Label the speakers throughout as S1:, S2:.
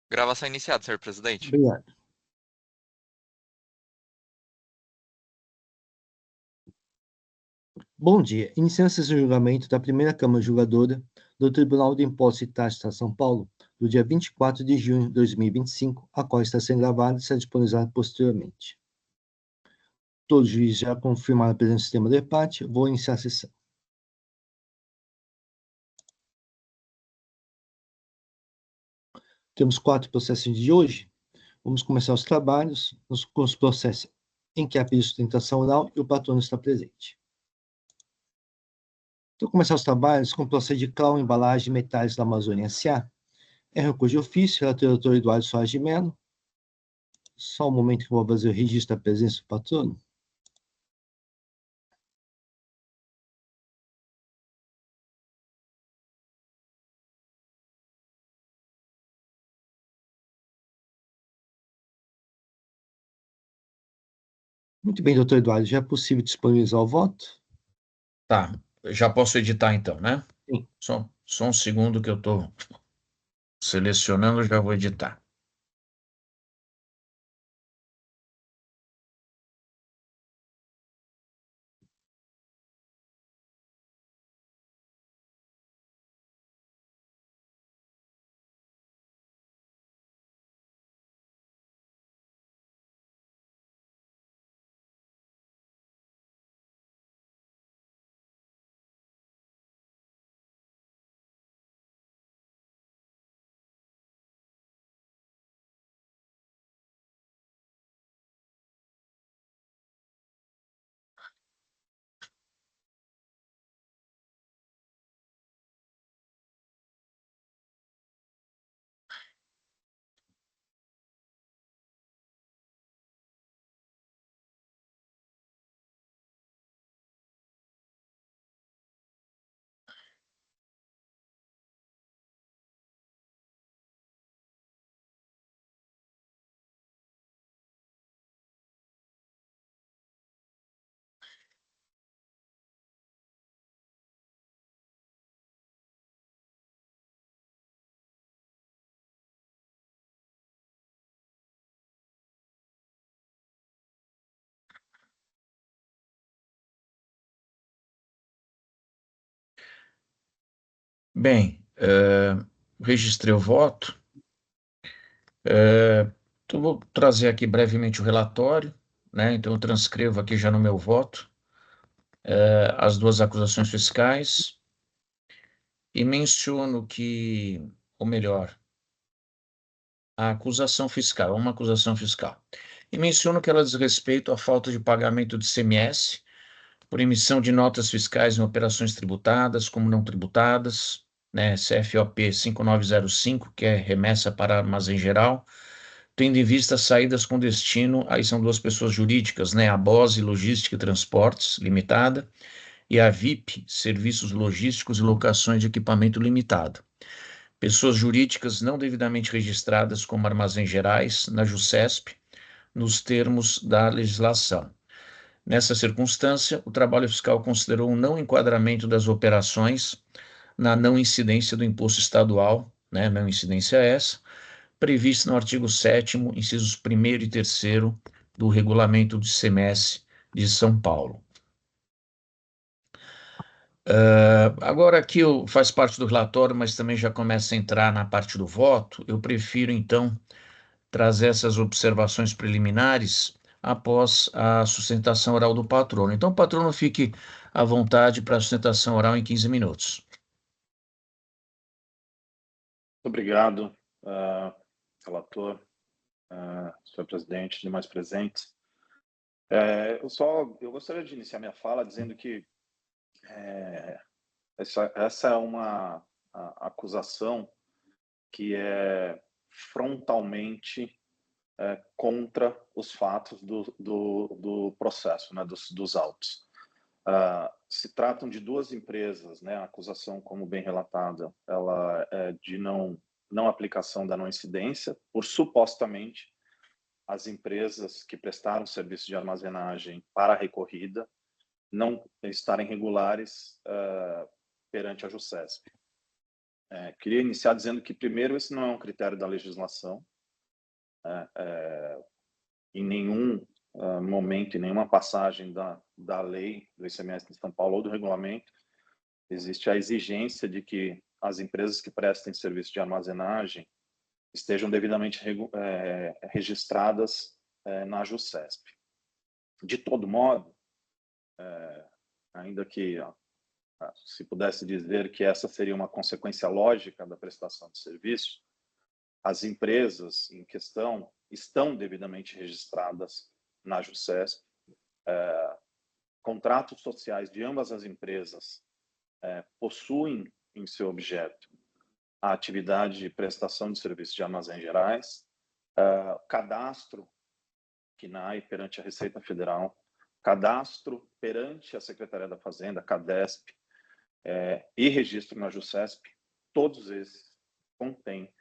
S1: Gravação iniciada, senhor presidente.
S2: Obrigado. Bom dia. Iniciando-se o julgamento da primeira Câmara Julgadora do Tribunal de Impostos e Taxas de São Paulo, do dia 24 de junho de 2025, a qual está sendo gravada e será disponibilizada posteriormente. Todos os juízes já confirmaram a presença do sistema de empate. Vou iniciar a sessão. Temos 4 processos de hoje. Vamos começar os trabalhos com os processos em que há pedido de sustentação oral e o patrono está presente. Então, começar os trabalhos com o processo de Clau Embalagem Metais da Amazônia S.A. É recurso de ofício, relator doutor Eduardo Soares de Mello. Só um momento que eu vou fazer o registro da presença do patrono. Muito bem, doutor Eduardo, já é possível disponibilizar o voto?
S3: Tá, já posso editar então, né?
S2: Sim.
S3: Só um segundo que eu estou selecionando, já vou editar. Bem, registrei o voto. Então, vou trazer aqui brevemente o relatório, né? Então, eu transcrevo aqui já no meu voto as duas acusações fiscais e menciono que, ou melhor, a acusação fiscal, uma acusação fiscal. E menciono que ela diz respeito à falta de pagamento de ICMS por emissão de notas fiscais em operações tributadas como não tributadas, né, CFOP 5905, que é remessa para armazém geral, tendo em vista saídas com destino, aí são duas pessoas jurídicas, né, a BOSE Logística e Transportes Limitada e a VIP, Serviços Logísticos e Locações de Equipamento Limitado. Pessoas jurídicas não devidamente registradas como armazéns gerais na JUSESP, nos termos da legislação. Nessa circunstância, o trabalho fiscal considerou um não enquadramento das operações na não incidência do imposto estadual, né, não incidência essa, prevista no artigo 7º, incisos 1º e 3º do Regulamento do ICMS de São Paulo. Agora aqui faz parte do relatório, mas também já começa a entrar na parte do voto. Eu prefiro, então, trazer essas observações preliminares após a sustentação oral do patrono. Então, patrono, fique à vontade para a sustentação oral em 15 minutos.
S4: Obrigado, relator, senhor presidente, demais presentes. Eu gostaria de iniciar minha fala dizendo que essa é uma acusação que é frontalmente contra os fatos do processo, né, dos autos. Se tratam de duas empresas, né, a acusação, como bem relatada, ela é de não aplicação da não incidência, por supostamente as empresas que prestaram serviço de armazenagem para a recorrida não estarem regulares perante a JUSESP. Queria iniciar dizendo que, primeiro, esse não é um critério da legislação. Em nenhum momento, em nenhuma passagem da lei do ICMS de São Paulo ou do regulamento, existe a exigência de que as empresas que prestem serviço de armazenagem estejam devidamente registradas na JUSCESP. De todo modo, ainda que se pudesse dizer que essa seria uma consequência lógica da prestação de serviço, as empresas em questão estão devidamente registradas na JUSCESP. Contratos sociais de ambas as empresas possuem em seu objeto a atividade de prestação de serviços de armazéns gerais, cadastro CNAE perante a Receita Federal, cadastro perante a Secretaria da Fazenda, CADESP, e registro na JUSCESP, todos esses contêm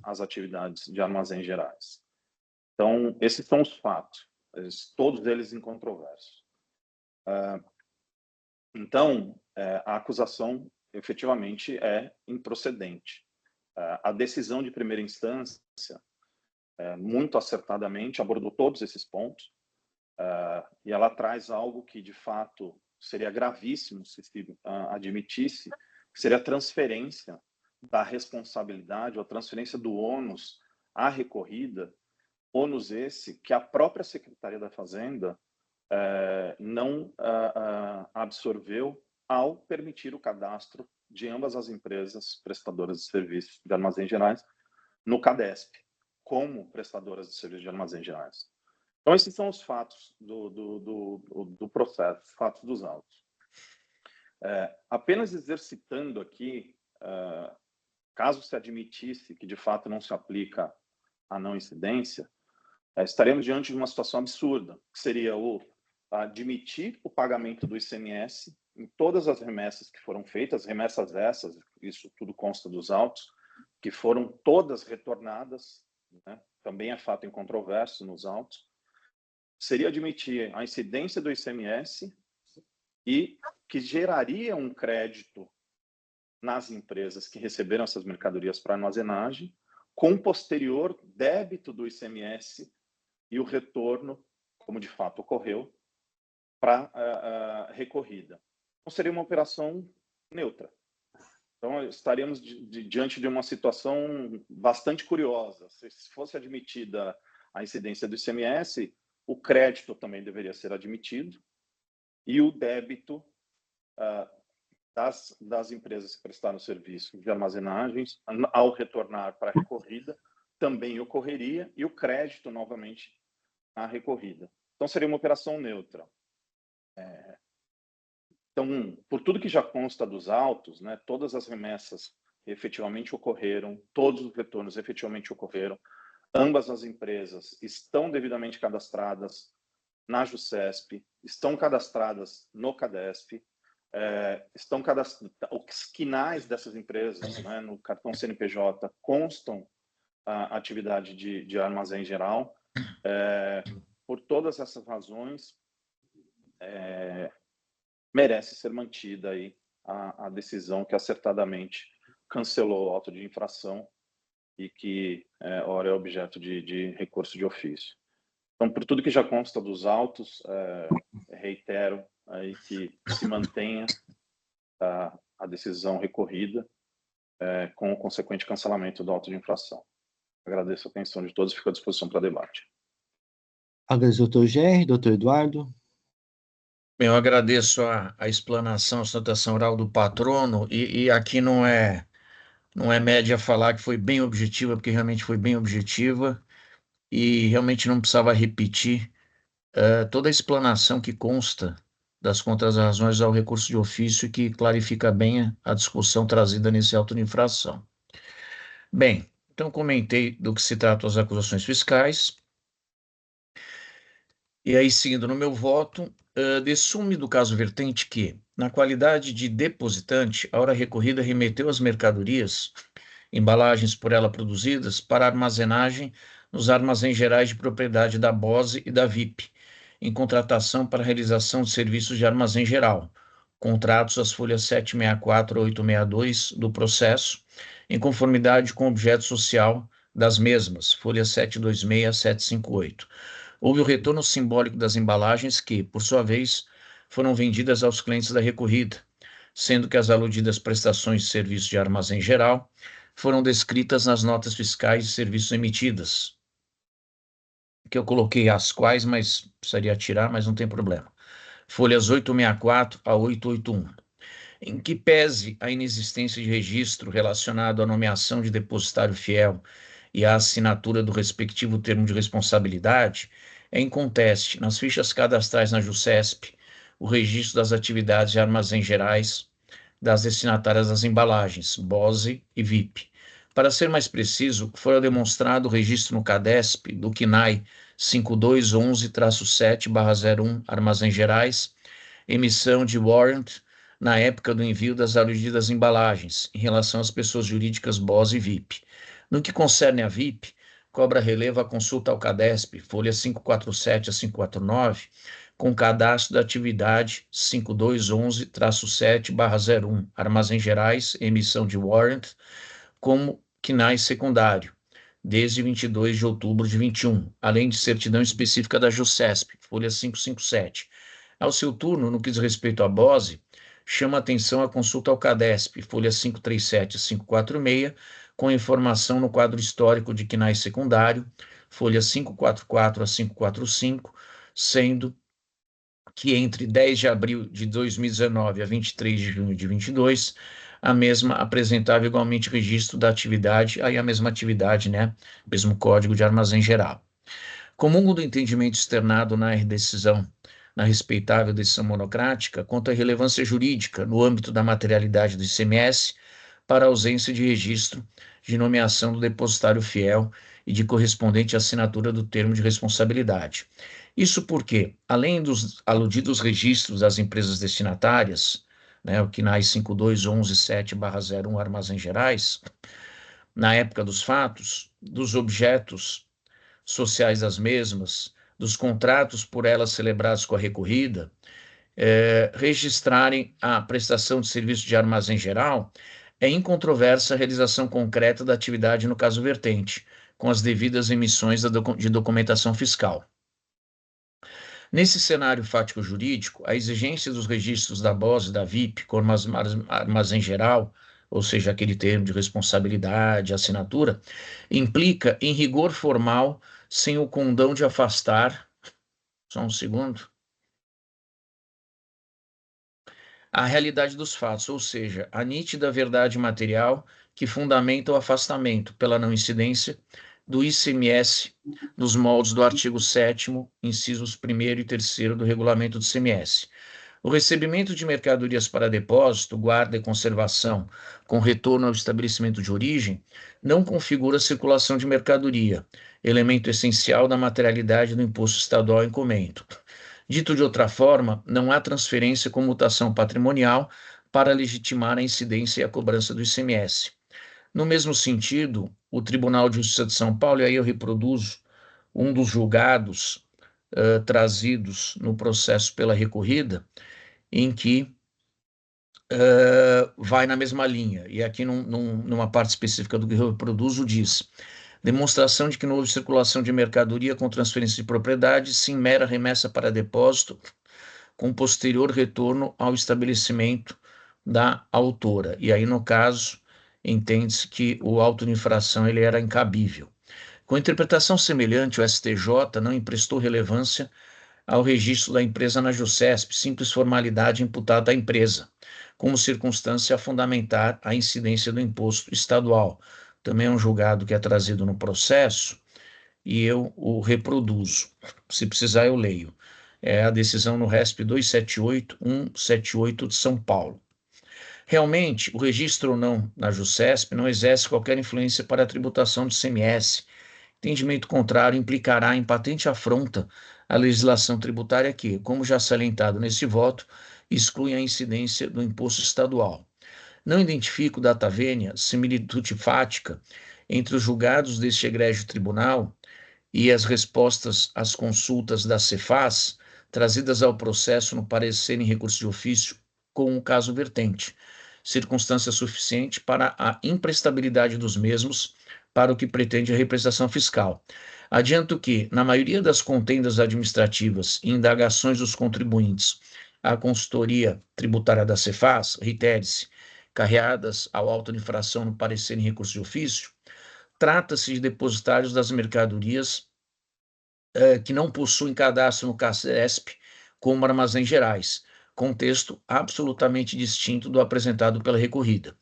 S4: as atividades de armazéns gerais. Então, esses são os fatos, todos eles incontroversos. Então, a acusação efetivamente é improcedente. A decisão de primeira instância, muito acertadamente, abordou todos esses pontos, e ela traz algo que, de fato, seria gravíssimo se admitisse, que seria a transferência da responsabilidade, ou a transferência do ônus à recorrida, ônus esse que a própria Secretaria da Fazenda não absorveu ao permitir o cadastro de ambas as empresas prestadoras de serviços de armazéns gerais no CADESP, como prestadoras de serviços de armazéns gerais. Então, esses são os fatos do processo, os fatos dos autos. Apenas exercitando aqui, caso se admitisse que de fato não se aplica a não incidência, estaremos diante de uma situação absurda, que seria admitir o pagamento do ICMS em todas as remessas que foram feitas, remessas essas, isso tudo consta dos autos, que foram todas retornadas, né? Também é fato incontroverso nos autos, seria admitir a incidência do ICMS e que geraria um crédito nas empresas que receberam essas mercadorias para armazenagem, com posterior débito do ICMS e o retorno, como de fato ocorreu, para a recorrida. Então, seria uma operação neutra. Então, estaríamos diante de uma situação bastante curiosa. Se fosse admitida a incidência do ICMS, o crédito também deveria ser admitido e o débito das empresas que prestaram serviço de armazenagens, ao retornar para a recorrida, também ocorreria, e o crédito, novamente, à recorrida. Então, seria uma operação neutra. Então, por tudo que já consta dos autos, né, todas as remessas efetivamente ocorreram, todos os retornos efetivamente ocorreram, ambas as empresas estão devidamente cadastradas na JUSCESP, estão cadastradas no CADESP, estão cadastradas, os CNAEs dessas empresas, né, no cartão CNPJ, constam a atividade de armazém geral. Por todas essas razões, merece ser mantida aí a decisão que acertadamente cancelou o auto de infração e que, ora, é objeto de recurso de ofício. Então, por tudo que já consta dos autos, reitero aí que se mantenha a decisão recorrida com o consequente cancelamento do auto de infração. Agradeço a atenção de todos e fico à disposição para debate.
S2: Agradeço, doutor Gerry. Doutor Eduardo.
S3: Bem, eu agradeço a explanação, a sustentação oral do patrono, e aqui não é média falar que foi bem objetiva, porque realmente foi bem objetiva, e realmente não precisava repetir toda a explanação que consta das contrarrazões ao recurso de ofício, que clarifica bem a discussão trazida nesse auto de infração. Bem, então comentei do que se trata as acusações fiscais, e aí, seguindo no meu voto, dessume do caso vertente que, na qualidade de depositante, a hora recorrida remeteu as mercadorias, embalagens por ela produzidas, para armazenagem nos armazéns gerais de propriedade da BOSE e da VIP, em contratação para realização de serviços de armazém geral, contratos às folhas 764 a 862 do processo, em conformidade com o objeto social das mesmas, folhas 726 a 758. Houve o retorno simbólico das embalagens que, por sua vez, foram vendidas aos clientes da recorrida, sendo que as aludidas prestações de serviço de armazém geral foram descritas nas notas fiscais de serviços emitidas, que eu coloquei as quais, mas precisaria tirar, mas não tem problema. Folhas 864 a 881. Em que pese a inexistência de registro relacionado à nomeação de depositário fiel e à assinatura do respectivo termo de responsabilidade, é inconteste nas fichas cadastrais na JUSESP o registro das atividades de armazéns gerais das destinatárias das embalagens, BOSE e VIP. Para ser mais preciso, foi demonstrado o registro no CADESP do CNAE 5211-7/01 Armazéns Gerais, emissão de warrant na época do envio das aludidas embalagens, em relação às pessoas jurídicas BOSE e VIP. No que concerne a VIP, cobra relevo a consulta ao CADESP, folhas 547 a 549, com cadastro da atividade 5211-7/01, Armazéns Gerais, emissão de warrant, como CNAE secundário, desde 22 de outubro de 21, além de certidão específica da JUSESP, folha 557. Ao seu turno, no que diz respeito à BOSE, chama atenção a consulta ao CADESP, folha 537 a 546, com informação no quadro histórico de CNAE secundário, folha 544 a 545, sendo que entre 10 de abril de 2019 a 23 de junho de 22, a mesma apresentava igualmente registro da atividade, aí a mesma atividade, né? Mesmo código de armazém geral. Comungo do entendimento externado na decisão, na respeitável decisão monocrática, quanto à relevância jurídica no âmbito da materialidade do ICMS para a ausência de registro de nomeação do depositário fiel e de correspondente assinatura do termo de responsabilidade. Isso porque, além dos aludidos registros das empresas destinatárias, né, o CNAE 5211-7/01 Armazéns Gerais, na época dos fatos, dos objetos sociais das mesmas, dos contratos por elas celebrados com a recorrida, registrarem a prestação de serviço de armazém geral, é incontroversa a realização concreta da atividade no caso vertente, com as devidas emissões de documentação fiscal. Nesse cenário fático-jurídico, a exigência dos registros da BOSE e da VIP como armazém geral, ou seja, aquele termo de responsabilidade, assinatura, implica em rigor formal, sem o condão de afastar, só um segundo, a realidade dos fatos, ou seja, a nítida verdade material que fundamenta o afastamento pela não incidência do ICMS nos moldes do artigo 7º, incisos 1º e 3º do regulamento do ICMS. O recebimento de mercadorias para depósito, guarda e conservação com retorno ao estabelecimento de origem não configura circulação de mercadoria, elemento essencial da materialidade do imposto estadual em comento. Dito de outra forma, não há transferência com mutação patrimonial para legitimar a incidência e a cobrança do ICMS. No mesmo sentido, o Tribunal de Justiça de São Paulo, e aí eu reproduzo um dos julgados trazidos no processo pela recorrida, em que vai na mesma linha, e aqui numa parte específica do que eu reproduzo diz: demonstração de que não houve circulação de mercadoria com transferência de propriedade, sim mera remessa para depósito, com posterior retorno ao estabelecimento da autora. E aí, no caso, entende-se que o auto de infração ele era incabível. Com interpretação semelhante, o STJ não emprestou relevância ao registro da empresa na JUSESP, simples formalidade imputada à empresa, como circunstância a fundamentar a incidência do imposto estadual. Também é um julgado que é trazido no processo e eu o reproduzo. Se precisar, eu leio. É a decisão no RESP 278-178 de São Paulo. Realmente, o registro ou não na JUSESP não exerce qualquer influência para a tributação do ICMS. Entendimento contrário implicará em patente afronta à legislação tributária que, como já salientado nesse voto, exclui a incidência do imposto estadual. Não identifico data vênia, similitude fática entre os julgados deste egrégio tribunal e as respostas às consultas da Cefaz, trazidas ao processo no parecer em recurso de ofício com o caso vertente, circunstância suficiente para a imprestabilidade dos mesmos para o que pretende a represtação fiscal. Adianto que, na maioria das contendas administrativas e indagações dos contribuintes à consultoria tributária da Cefaz, reitere-se, carreadas ao auto de infração no parecer em recurso de ofício, trata-se de depositários das mercadorias que não possuem cadastro no CACESP como armazéns gerais, contexto absolutamente distinto do apresentado pela recorrida.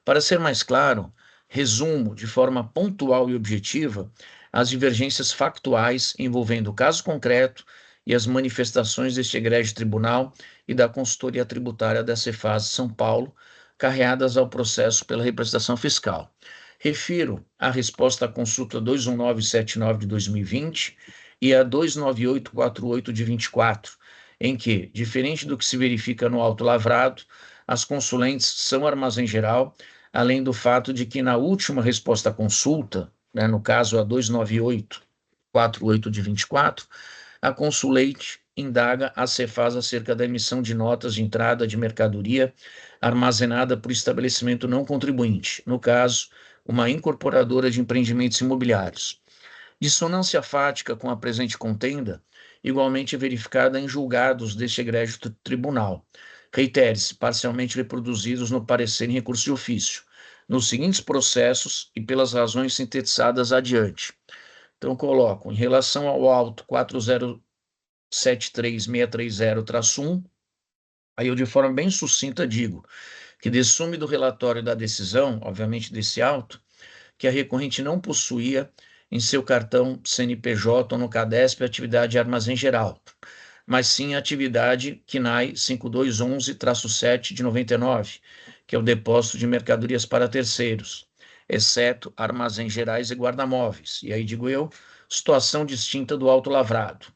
S3: Para ser mais claro, resumo de forma pontual e objetiva as divergências factuais envolvendo o caso concreto e as manifestações deste egrégio tribunal e da consultoria tributária da Cefaz São Paulo, carreadas ao processo pela represtação fiscal. Refiro a resposta à consulta 21979 de 2020 e a 29848 de 24, em que, diferente do que se verifica no auto lavrado, as consulentes são armazém geral, além do fato de que na última resposta à consulta, né, no caso a 29848 de 24, a consulente indaga a Cefaz acerca da emissão de notas de entrada de mercadoria armazenada por estabelecimento não contribuinte, no caso, uma incorporadora de empreendimentos imobiliários. Dissonância fática com a presente contenda, igualmente verificada em julgados deste egrégio tribunal. Reitere-se, parcialmente reproduzidos no parecer em recurso de ofício, nos seguintes processos e pelas razões sintetizadas adiante. Então, coloco, em relação ao auto 4073630-1, aí eu de forma bem sucinta digo que dessume do relatório da decisão, obviamente desse auto, que a recorrente não possuía em seu cartão CNPJ ou no CADESP atividade de armazém geral, mas sim a atividade KNAI 5211-7 de 99, que é o depósito de mercadorias para terceiros, exceto armazéns gerais e guarda-móveis. E aí digo eu, situação distinta do auto lavrado.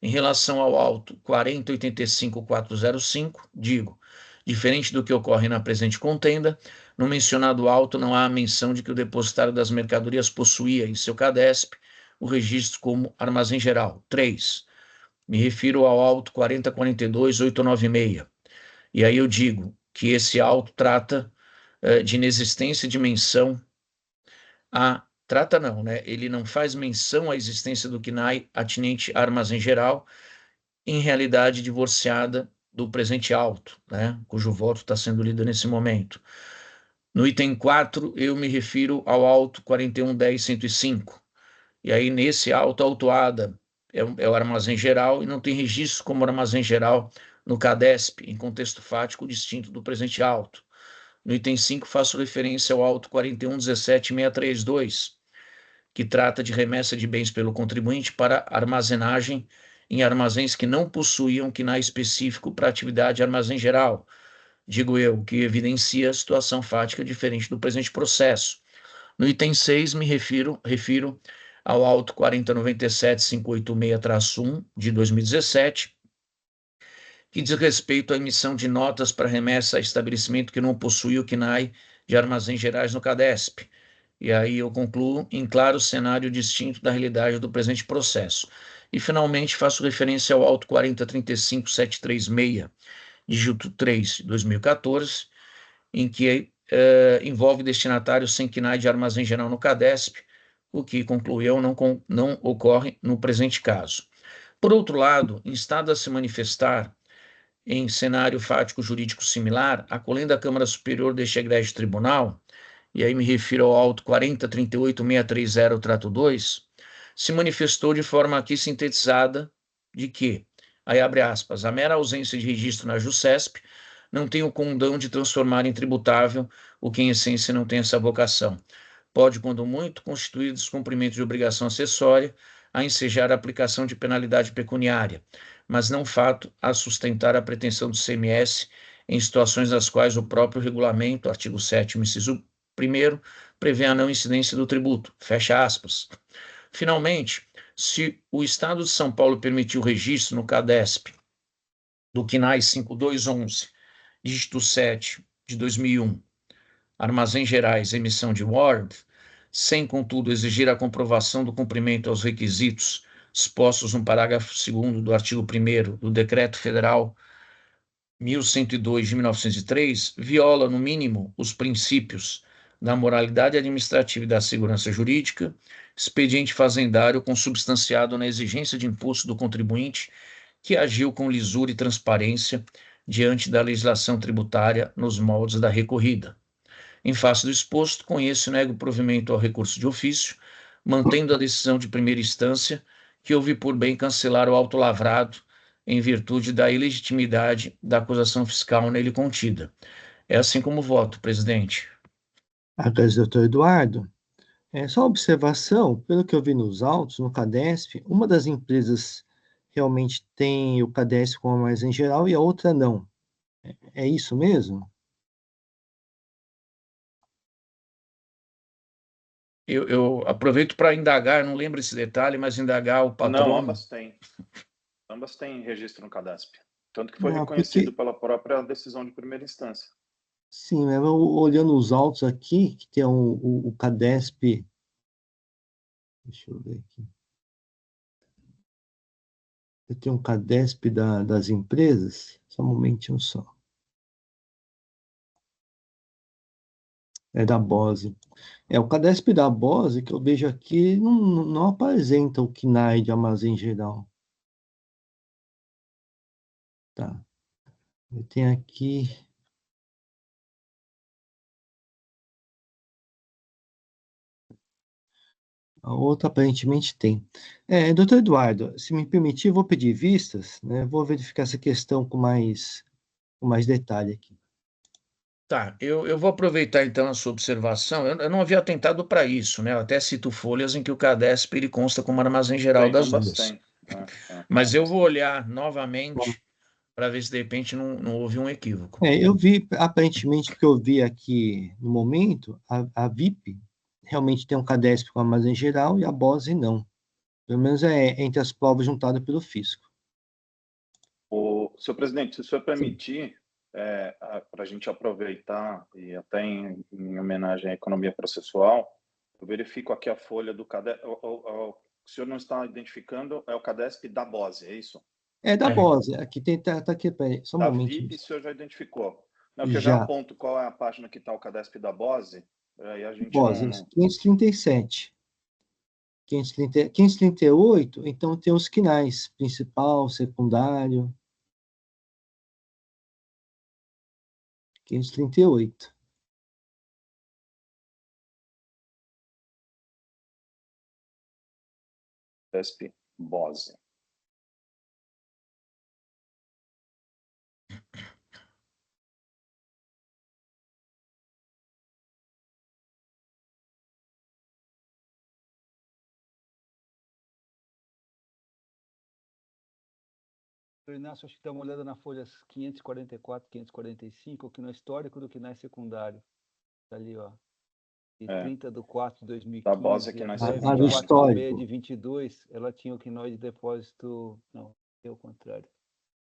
S3: Em relação ao auto 4085405, digo, diferente do que ocorre na presente contenda, no mencionado auto não há a menção de que o depositário das mercadorias possuía em seu CADESP o registro como armazém geral. 3. Me refiro ao auto 4042896. E aí eu digo que esse auto trata de inexistência de menção a... Trata não, né? Ele não faz menção à existência do KNAI atinente a armazém geral, em realidade divorciada do presente auto, né? Cujo voto está sendo lido nesse momento. No item 4, eu me refiro ao auto 4110-105. E aí, nesse auto, a autuada é o armazém geral e não tem registro como armazém geral no CADESP, em contexto fático distinto do presente auto. No item 5, faço referência ao auto 4117-632, que trata de remessa de bens pelo contribuinte para armazenagem em armazéns que não possuíam KNAI específico para atividade de armazém geral. Digo eu, que evidencia a situação fática diferente do presente processo. No item 6, me refiro ao auto 4097586-1 de 2017, que diz respeito à emissão de notas para remessa a estabelecimento que não possui o KNAI de armazéns gerais no CADESP. E aí eu concluo em claro cenário distinto da realidade do presente processo. E, finalmente, faço referência ao auto 4035736, dígito 3, 2014, em que envolve destinatário sem KNAI de armazém geral no CADESP, o que, concluo eu, não ocorre no presente caso. Por outro lado, instado a se manifestar em cenário fático jurídico similar, acolhendo a Câmara Superior deste egrégio tribunal, e aí me refiro ao auto 4038630-2, se manifestou de forma aqui sintetizada de que, aí abre aspas, a mera ausência de registro na JUSESP não tem o condão de transformar em tributável o que em essência não tem essa vocação. Pode, quando muito, constituir descumprimento de obrigação acessória a ensejar a aplicação de penalidade pecuniária, mas não fato a sustentar a pretensão do CMS em situações nas quais o próprio regulamento, artigo 7º, inciso 1º, prevê a não incidência do tributo. Fecha aspas. Finalmente, se o Estado de São Paulo permitiu o registro no CADESP do KNAI 5211, dígito 7 de 2001, armazéns gerais, emissão de Word, sem, contudo, exigir a comprovação do cumprimento aos requisitos expostos no parágrafo 2º do artigo 1º do Decreto Federal 1102 de 1903 viola, no mínimo, os princípios da moralidade administrativa e da segurança jurídica, expediente fazendário consubstanciado na exigência de imposto do contribuinte que agiu com lisura e transparência diante da legislação tributária nos moldes da recorrida. Em face do exposto, conheço e nego provimento ao recurso de ofício, mantendo a decisão de primeira instância, que houve por bem cancelar o auto lavrado em virtude da ilegitimidade da acusação fiscal nele contida. É assim como voto, presidente.
S2: Agradeço, doutor Eduardo. Só uma observação, pelo que eu vi nos autos, no CADESP, uma das empresas realmente tem o CADESP como armazém geral e a outra não. É isso mesmo?
S3: Eu aproveito para indagar, não lembro esse detalhe, mas indagar o
S4: Não,
S3: patrono.
S4: ambas têm. Ambas têm registro no CADESP. Tanto que foi
S2: Ah,
S4: reconhecido
S2: porque,
S4: pela própria decisão de primeira instância.
S2: sim, mas olhando os autos aqui, que tem o CADESP, deixa eu ver aqui. Tem um CADESP das empresas, só um momentinho só. É da BOSE. O CADESP da BOSE, que eu vejo aqui, não apresenta o KNAI de armazém geral. Tá. Eu tenho aqui. A outra aparentemente tem. Doutor Eduardo, se me permitir, eu vou pedir vistas, né? Vou verificar essa questão com mais detalhe aqui.
S3: Tá, eu vou aproveitar então a sua observação. Eu não havia atentado para isso, né? Eu até cito folhas em que o CADESP ele consta como armazém geral das
S4: Ambas
S3: duas.
S4: têm.
S3: Mas eu vou olhar novamente para ver se de repente não houve um equívoco.
S2: Eu vi, aparentemente, o que eu vi aqui no momento, a VIP realmente tem um CADESP com armazém geral e a BOSE não. Pelo menos é entre as provas juntadas pelo fisco.
S4: Senhor presidente, se o senhor permitir, para a gente aproveitar, e até em homenagem à economia processual, eu verifico aqui a folha do CADESP. O senhor não está identificando, é o CADESP da BOSE, é isso?
S2: É da BOSE, aqui tá aqui, peraí, só um
S4: Da
S2: momentinho.
S4: VIP, o senhor já identificou. Não, que eu
S2: Já.
S4: já aponto qual é a página que está o CADESP da BOSE, aí a gente
S2: BOSE,
S4: não...
S2: 537. 538, então tem os quinais, principal, secundário. 538.
S4: CADESP BOSE.
S5: Inácio, acho que dá uma olhada na folha 544, 545, que no histórico do KNAI secundário. Está ali, ó. De 30 de 4 de 2015.
S4: Da BOSE aqui na
S5: até
S4: secundária.
S5: 24 de 6 de 22, ela tinha o KNAI de depósito... Não, é o contrário.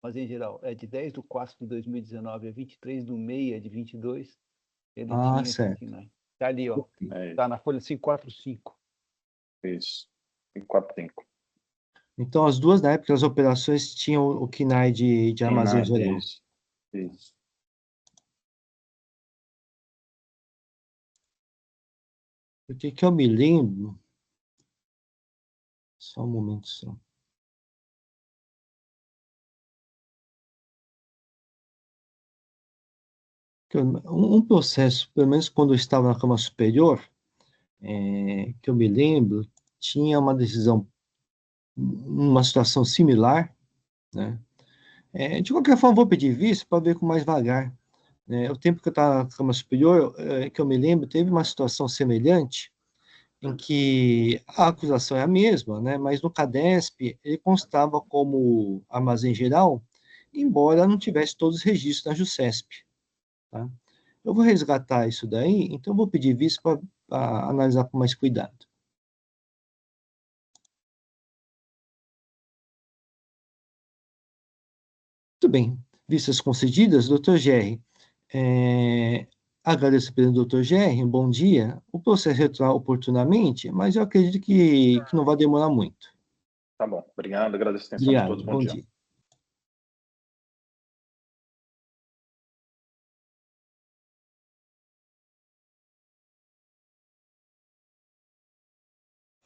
S5: Mas, em geral, é de 10 de 4 de 2019 a 23 de 6 de 22, ele tinha
S2: certo.
S5: esse KNAI. Está ali, ó.
S4: É
S5: Está na folha 545.
S4: isso. 545.
S2: Então, as duas, na época, as operações tinham o KNAI de armazém geral.
S4: Isso.
S2: Porque que eu me lembro... Só um momento só. Um processo, pelo menos quando eu estava na Câmara Superior, que eu me lembro, tinha uma decisão, uma situação similar, né? De qualquer forma, vou pedir vista para ver com mais vagar. O tempo que eu estava na Câmara Superior, que eu me lembro, teve uma situação semelhante, em que a acusação é a mesma, né? Mas no CADESP ele constava como armazém geral, embora não tivesse todos os registros na JUSESP. Tá? Eu vou resgatar isso daí, então eu vou pedir vista para analisar com mais cuidado. Muito bem. Vistas concedidas, doutor Gerri. Agradeço pelo doutor Gerri, um bom dia. O processo retornar oportunamente, mas eu acredito que não vai demorar muito.
S4: Tá bom. Obrigado, agradeço a atenção de
S2: Obrigado,
S4: todos.
S2: bom dia.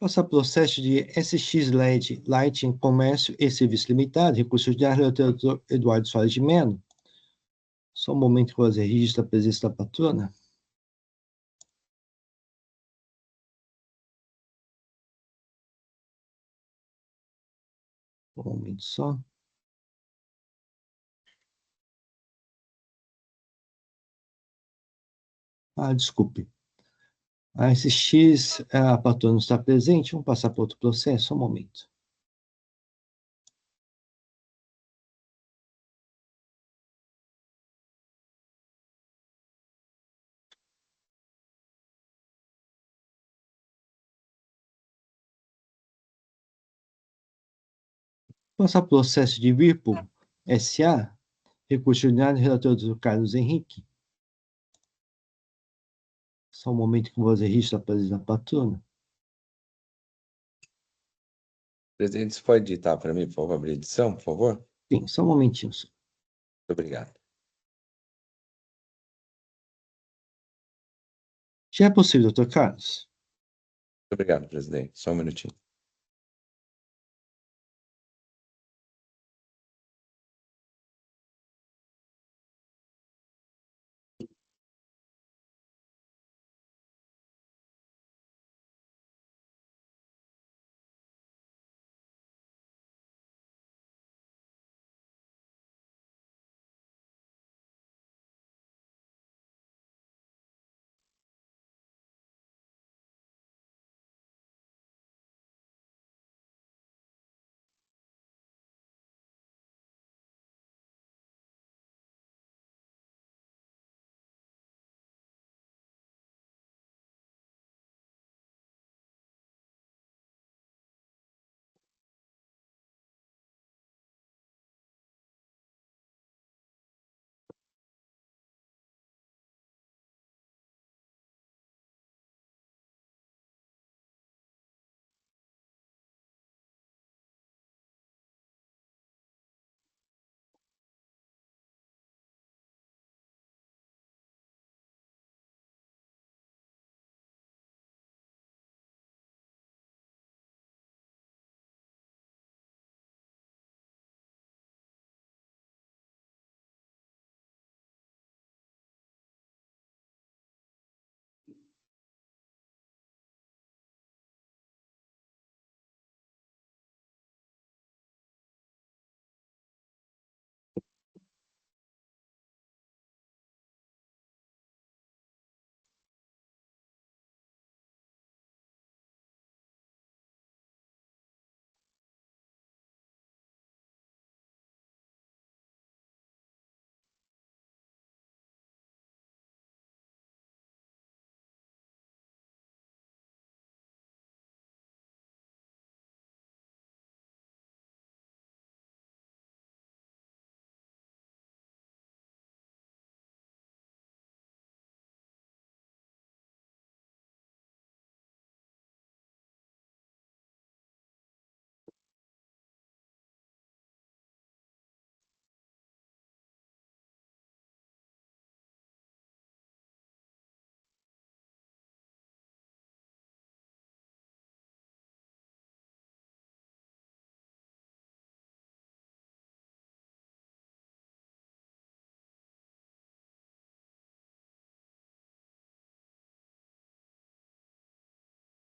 S2: Passar processo de SX LED Lighting Comércio e Serviço Limitado, recurso ordinário, relator Eduardo Soares de Melo. Só um momento que eu registro a presença da patrona. Um momento só. Desculpe. A SX, a patrona está presente, vamos passar para outro processo, só um momento. Passar processo de Whirlpool S.A., recurso ordinário, relator do Carlos Henrique. Só um momento que eu vou registrar a presença da patrona.
S6: Presidente, você pode digitar para mim, por favor, abrir a edição, por favor?
S2: Sim, só um momentinho. Só.
S6: Muito obrigado.
S2: Já é possível, doutor Carlos?
S6: Muito obrigado, presidente. Só um minutinho.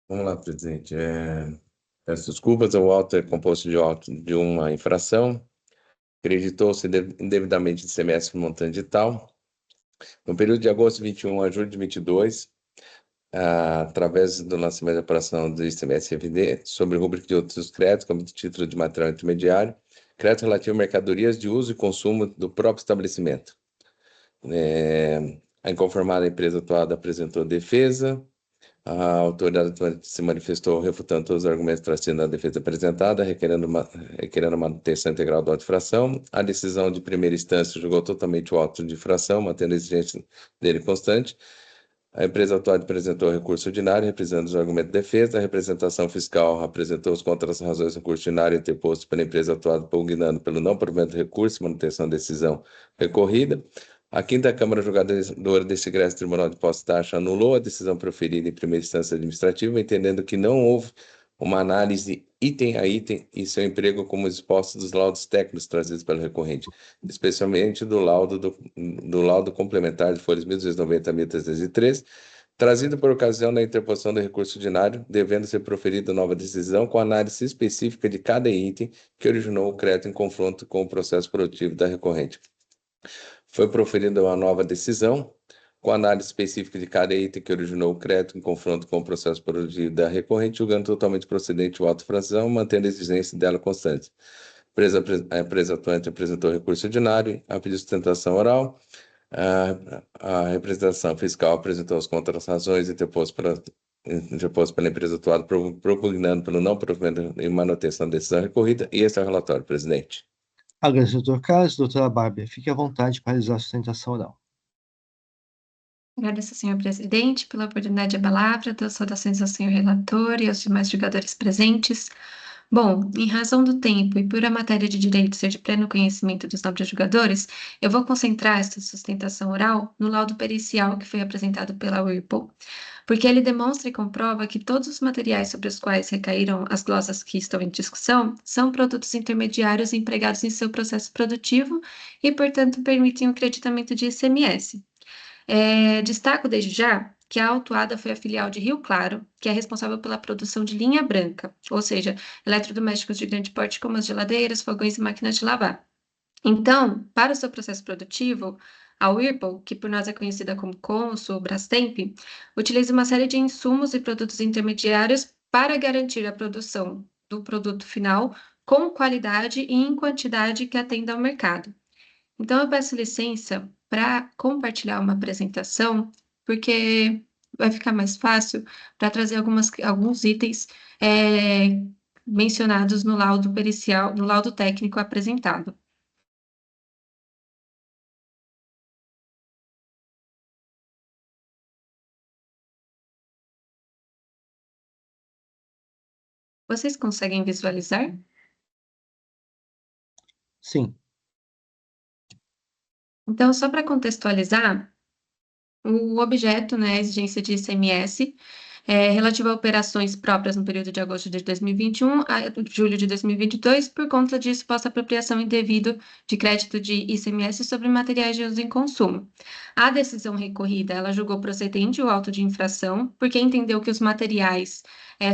S6: Vamos lá, presidente. Peço desculpas, o auto é composto de uma infração. Acreditou-se indevidamente de semestre montante de tal. No período de agosto de 21 a julho de 22, através do lançamento da operação do ICMS-FD, sobre rubrica de outros créditos, como título de material intermediário, crédito relativo a mercadorias de uso e consumo do próprio estabelecimento. A inconformada empresa atuada apresentou defesa. A autoridade se manifestou refutando todos os argumentos trazidos na defesa apresentada, requerendo a manutenção integral da auto-infração. A decisão de primeira instância julgou totalmente o auto de infração, mantendo a exigência dele constante. A empresa atuada apresentou recurso ordinário, representando os argumentos de defesa. A representação fiscal apresentou-os contra as razões do recurso ordinário interposto pela empresa atuada, pugnando pelo não provimento do recurso, manutenção da decisão recorrida. A quinta Câmara Julgadora deste egresso Tribunal de Posse e Taxa anulou a decisão proferida em primeira instância administrativa, entendendo que não houve uma análise item a item e seu emprego como exposto dos laudos técnicos trazidos pelo recorrente, especialmente do laudo complementar de folhas 1290 a 1303, trazido por ocasião da interposição do recurso ordinário, devendo ser proferida nova decisão com análise específica de cada item que originou o crédito em confronto com o processo produtivo da recorrente. Foi proferida uma nova decisão com análise específica de cada item que originou o crédito em confronto com o processo produtivo da recorrente, julgando totalmente procedente o auto-infração, mantendo a exigência dela constante. A empresa atuante apresentou recurso ordinário, a pedido de sustentação oral. A representação fiscal apresentou as contras-razões interpostas pela empresa atuada, propugnando pelo não provimento e manutenção da decisão recorrida. E esse é o relatório, presidente.
S2: Agradeço, doutor Carlos. Doutora Bárbara, fique à vontade para realizar a sustentação oral.
S7: Agradeço, senhor presidente, pela oportunidade de palavra, dou saudações ao senhor relator e aos demais jogadores presentes. Bom, em razão do tempo e por a matéria de direito ser de pleno conhecimento dos nobres jogadores, eu vou concentrar esta sustentação oral no laudo pericial que foi apresentado pela Whirlpool, porque ele demonstra e comprova que todos os materiais sobre os quais recaíram as glosas que estão em discussão são produtos intermediários empregados em seu processo produtivo e, portanto, permitem o creditamento de ICMS. Destaco desde já que a autuada foi a filial de Rio Claro, que é responsável pela produção de linha branca, ou seja, eletrodomésticos de grande porte como as geladeiras, fogões e máquinas de lavar. Então, para o seu processo produtivo, a Whirlpool, que por nós é conhecida como Consul, Brastemp, utiliza uma série de insumos e produtos intermediários para garantir a produção do produto final com qualidade e em quantidade que atenda ao mercado. Então, eu peço licença para compartilhar uma apresentação, porque vai ficar mais fácil para trazer alguns itens mencionados no laudo pericial, no laudo técnico apresentado. Vocês conseguem visualizar?
S2: Sim.
S7: Então, só para contextualizar, o objeto, né, a exigência de ICMS, relativo a operações próprias no período de agosto de 2021 a julho de 2022, por conta de suposta apropriação indevida de crédito de ICMS sobre materiais de uso em consumo. A decisão recorrida, ela julgou procedente o auto de infração, porque entendeu que os materiais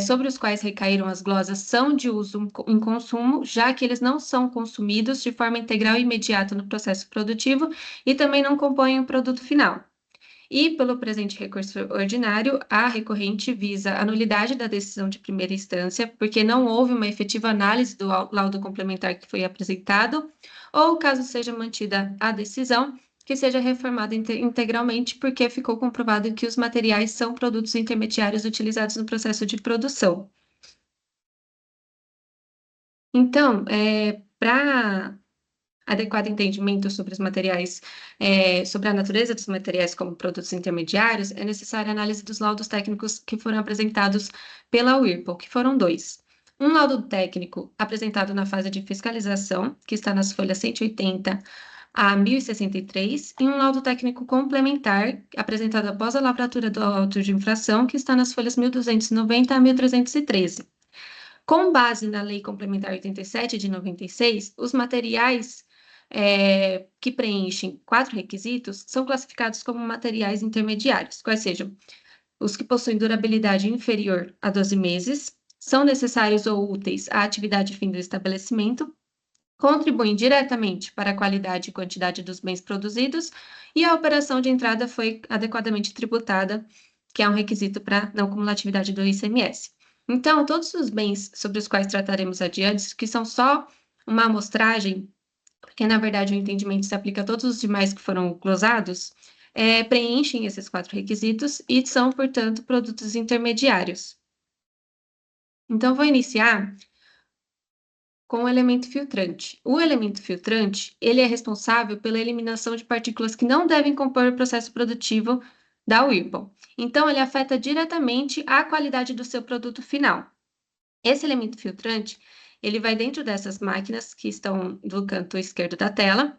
S7: sobre os quais recaíram as glosas são de uso em consumo, já que eles não são consumidos de forma integral e imediata no processo produtivo e também não compõem o produto final. E, pelo presente recurso ordinário, a recorrente visa a nulidade da decisão de primeira instância, porque não houve uma efetiva análise do laudo complementar que foi apresentado, ou, caso seja mantida a decisão, que seja reformada integralmente, porque ficou comprovado que os materiais são produtos intermediários utilizados no processo de produção. Então, para adequado entendimento sobre os materiais, sobre a natureza dos materiais como produtos intermediários, é necessária a análise dos laudos técnicos que foram apresentados pela Whirlpool, que foram 2. Um laudo técnico apresentado na fase de fiscalização, que está nas folhas 180 a 1063, e um laudo técnico complementar, apresentado após a lavratura do auto de infração, que está nas folhas 1290 a 1313. Com base na Lei Complementar 87 de 96, os materiais que preenchem 4 requisitos são classificados como materiais intermediários, quais sejam os que possuem durabilidade inferior a 12 meses, são necessários ou úteis à atividade fim do estabelecimento, contribuem diretamente para a qualidade e quantidade dos bens produzidos e a operação de entrada foi adequadamente tributada, que é um requisito para não cumulatividade do ICMS. Então, todos os bens sobre os quais trataremos adiante, que são só uma amostragem, porque na verdade o entendimento se aplica a todos os demais que foram glosados, preenchem esses 4 requisitos e são, portanto, produtos intermediários. Então, vou iniciar com o elemento filtrante. O elemento filtrante, ele é responsável pela eliminação de partículas que não devem compor o processo produtivo da Whirlpool. Então, ele afeta diretamente a qualidade do seu produto final. Esse elemento filtrante, ele vai dentro dessas máquinas que estão do canto esquerdo da tela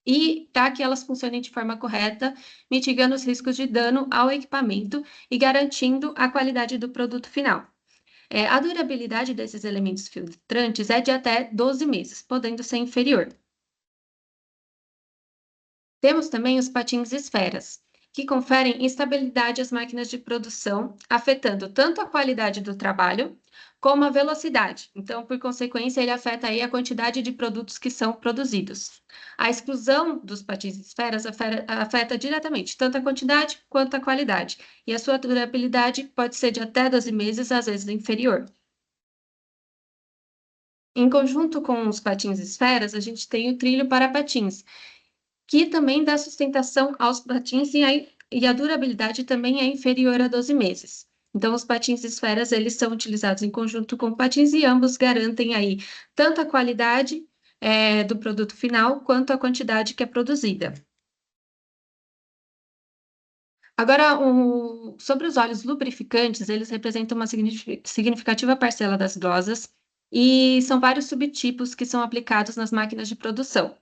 S7: e para que elas funcionem de forma correta, mitigando os riscos de dano ao equipamento e garantindo a qualidade do produto final. A durabilidade desses elementos filtrantes é de até 12 meses, podendo ser inferior. Temos também os patins esferas, que conferem estabilidade às máquinas de produção, afetando tanto a qualidade do trabalho como a velocidade. Então, por consequência, ele afeta aí a quantidade de produtos que são produzidos. A exclusão dos patins esferas afeta diretamente tanto a quantidade quanto a qualidade, e a sua durabilidade pode ser de até 12 meses, às vezes inferior. Em conjunto com os patins esferas, a gente tem o trilho para patins, que também dá sustentação aos patins e a durabilidade também é inferior a 12 meses. Então, os patins esferas, eles são utilizados em conjunto com patins e ambos garantem aí tanto a qualidade do produto final, quanto a quantidade que é produzida. Agora, sobre os óleos lubrificantes, eles representam uma significativa parcela das glosas e são vários subtipos que são aplicados nas máquinas de produção.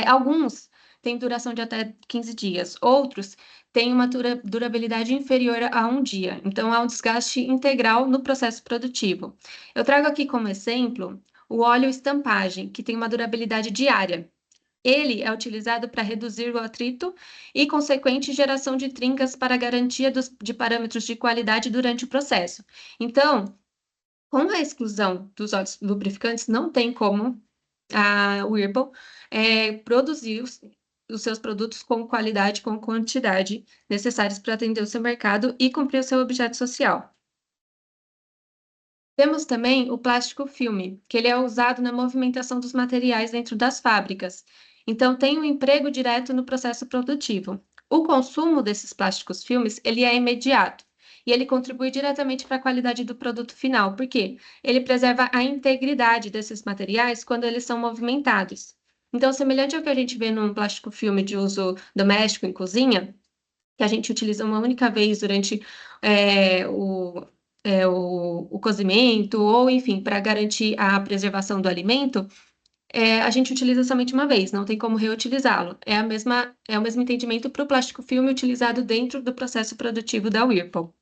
S7: Alguns têm duração de até 15 dias, outros têm uma durabilidade inferior a 1 dia, então há um desgaste integral no processo produtivo. Eu trago aqui como exemplo o óleo estampagem, que tem uma durabilidade diária. Ele é utilizado para reduzir o atrito e consequente geração de trincas para garantia de parâmetros de qualidade durante o processo. Então, com a exclusão dos óleos lubrificantes, não tem como a Whirlpool produzir os seus produtos com qualidade, com quantidade necessários para atender o seu mercado e cumprir o seu objeto social. Temos também o plástico filme, que ele é usado na movimentação dos materiais dentro das fábricas. Então, tem um emprego direto no processo produtivo. O consumo desses plásticos filmes, ele é imediato. E ele contribui diretamente para a qualidade do produto final, porque ele preserva a integridade desses materiais quando eles são movimentados. Então, semelhante ao que a gente vê num plástico filme de uso doméstico em cozinha, que a gente utiliza uma única vez durante o cozimento, ou enfim, para garantir a preservação do alimento, a gente utiliza somente uma vez, não tem como reutilizá-lo. É o mesmo entendimento para o plástico filme utilizado dentro do processo produtivo da Whirlpool.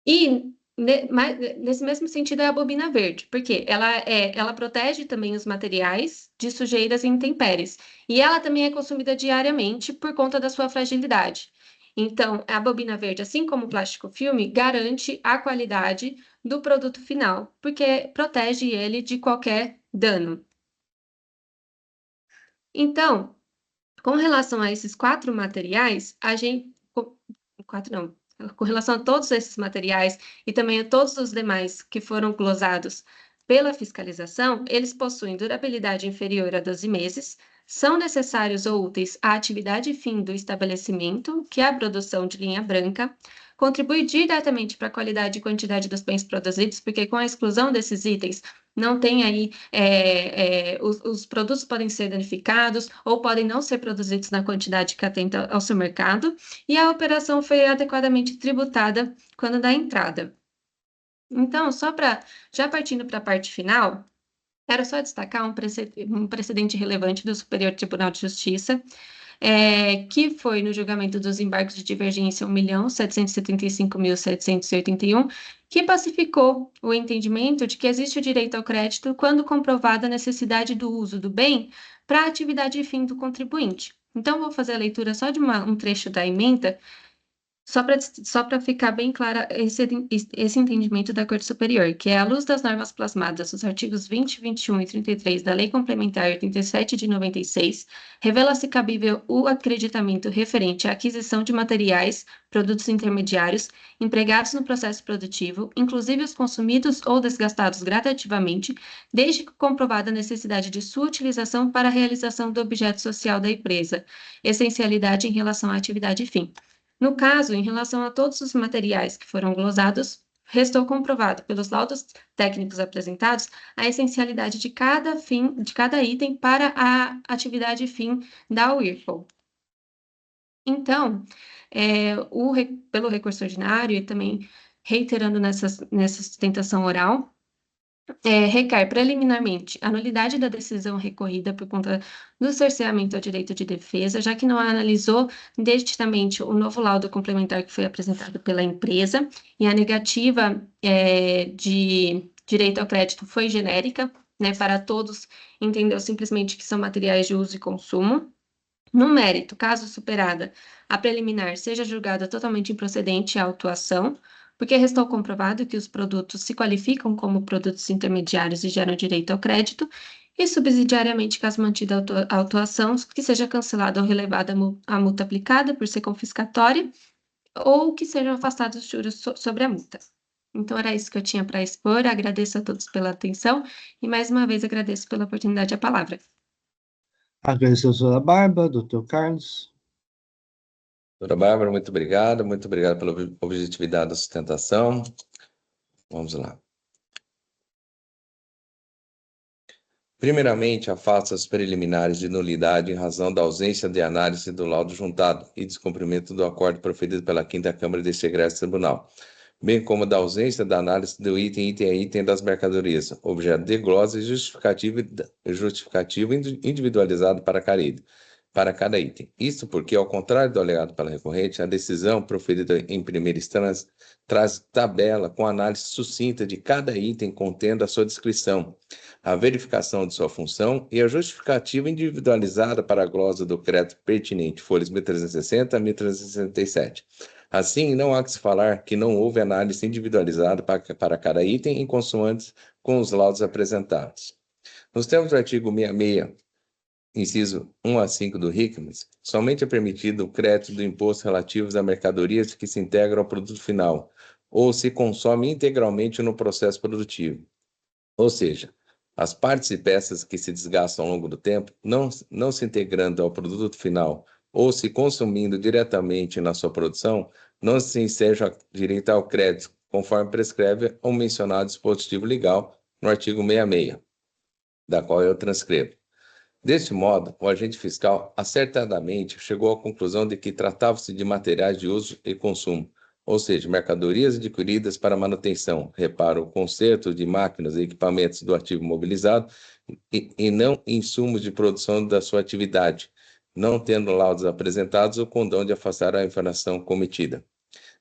S7: E nesse mesmo sentido é a bobina verde, porque ela protege também os materiais de sujeiras e intempéries, e ela também é consumida diariamente por conta da sua fragilidade. Então, a bobina verde, assim como o plástico filme, garante a qualidade do produto final, porque protege ele de qualquer dano. Então, com relação a esses 4 materiais, com relação a todos esses materiais e também a todos os demais que foram glosados pela fiscalização, eles possuem durabilidade inferior a 12 meses, são necessários ou úteis à atividade fim do estabelecimento, que é a produção de linha branca, contribui diretamente para a qualidade e quantidade dos bens produzidos, porque com a exclusão desses itens, não tem aí, os produtos podem ser danificados ou podem não ser produzidos na quantidade que atenta ao seu mercado, e a operação foi adequadamente tributada quando dá entrada. Então, já partindo para a parte final, quero só destacar um precedente relevante do Superior Tribunal de Justiça, que foi no julgamento dos embargos de divergência 1.775.781, que pacificou o entendimento de que existe o direito ao crédito quando comprovada a necessidade do uso do bem para a atividade fim do contribuinte. Então, vou fazer a leitura só de um trecho da ementa, só para ficar bem clara esse entendimento da Corte Superior, que é à luz das normas plasmadas nos artigos 20, 21 e 33 da Lei Complementar 87 de 96, revela-se cabível o acreditamento referente à aquisição de materiais, produtos intermediários, empregados no processo produtivo, inclusive os consumidos ou desgastados gradativamente, desde que comprovada a necessidade de sua utilização para a realização do objeto social da empresa, essencialidade em relação à atividade fim. No caso, em relação a todos os materiais que foram glosados, restou comprovado pelos laudos técnicos apresentados a essencialidade de cada item para a atividade fim da Whirlpool. Então, pelo recurso ordinário e também reiterando nessa sustentação oral, Recai preliminarmente a nulidade da decisão recorrida por conta do cerceamento ao direito de defesa, já que não analisou detidamente o novo laudo complementar que foi apresentado pela empresa, e a negativa de direito ao crédito foi genérica, né, para todos, entendeu simplesmente que são materiais de uso e consumo. No mérito, caso superada, a preliminar seja julgada totalmente improcedente a autuação, porque restou comprovado que os produtos se qualificam como produtos intermediários e geram direito ao crédito, e subsidiariamente, caso mantida a autuação, que seja cancelada ou relevada a multa aplicada por ser confiscatória, ou que sejam afastados os juros sobre a multa. Então, era isso que eu tinha para expor. Agradeço a todos pela atenção e, mais uma vez, agradeço pela oportunidade à palavra.
S2: Agradeço a doutora Bárbara, doutor Carlos.
S6: Doutora Bárbara, muito obrigado pela objetividade da sustentação. Vamos lá. Primeiramente, afasta as preliminares de nulidade em razão da ausência de análise do laudo juntado e descumprimento do acordo proferido pela 5ª Câmara deste egresso tribunal, bem como da ausência da análise do item a item das mercadorias, objeto de glosa e justificativo individualizado para cada item. Isso porque, ao contrário do alegado pela recorrente, a decisão proferida em primeira instância traz tabela com análise sucinta de cada item contendo a sua descrição, a verificação de sua função e a justificativa individualizada para a glosa do crédito pertinente, folhas 1360 a 1367. Assim, não há que se falar que não houve análise individualizada para cada item em consoante com os laudos apresentados. Nos termos do artigo 66, inciso 1 a 5 do RICMES, somente é permitido o crédito do imposto relativos a mercadorias que se integram ao produto final ou se consome integralmente no processo produtivo. Ou seja, as partes e peças que se desgastam ao longo do tempo, não se integrando ao produto final ou se consumindo diretamente na sua produção, não se enseja direito ao crédito, conforme prescreve o mencionado dispositivo legal no artigo 66, da qual eu transcrevo. Deste modo, o agente fiscal acertadamente chegou à conclusão de que tratava-se de materiais de uso e consumo, ou seja, mercadorias adquiridas para manutenção, reparo, conserto de máquinas e equipamentos do ativo mobilizado e não insumos de produção da sua atividade, não tendo laudos apresentados o condão de afastar a infração cometida.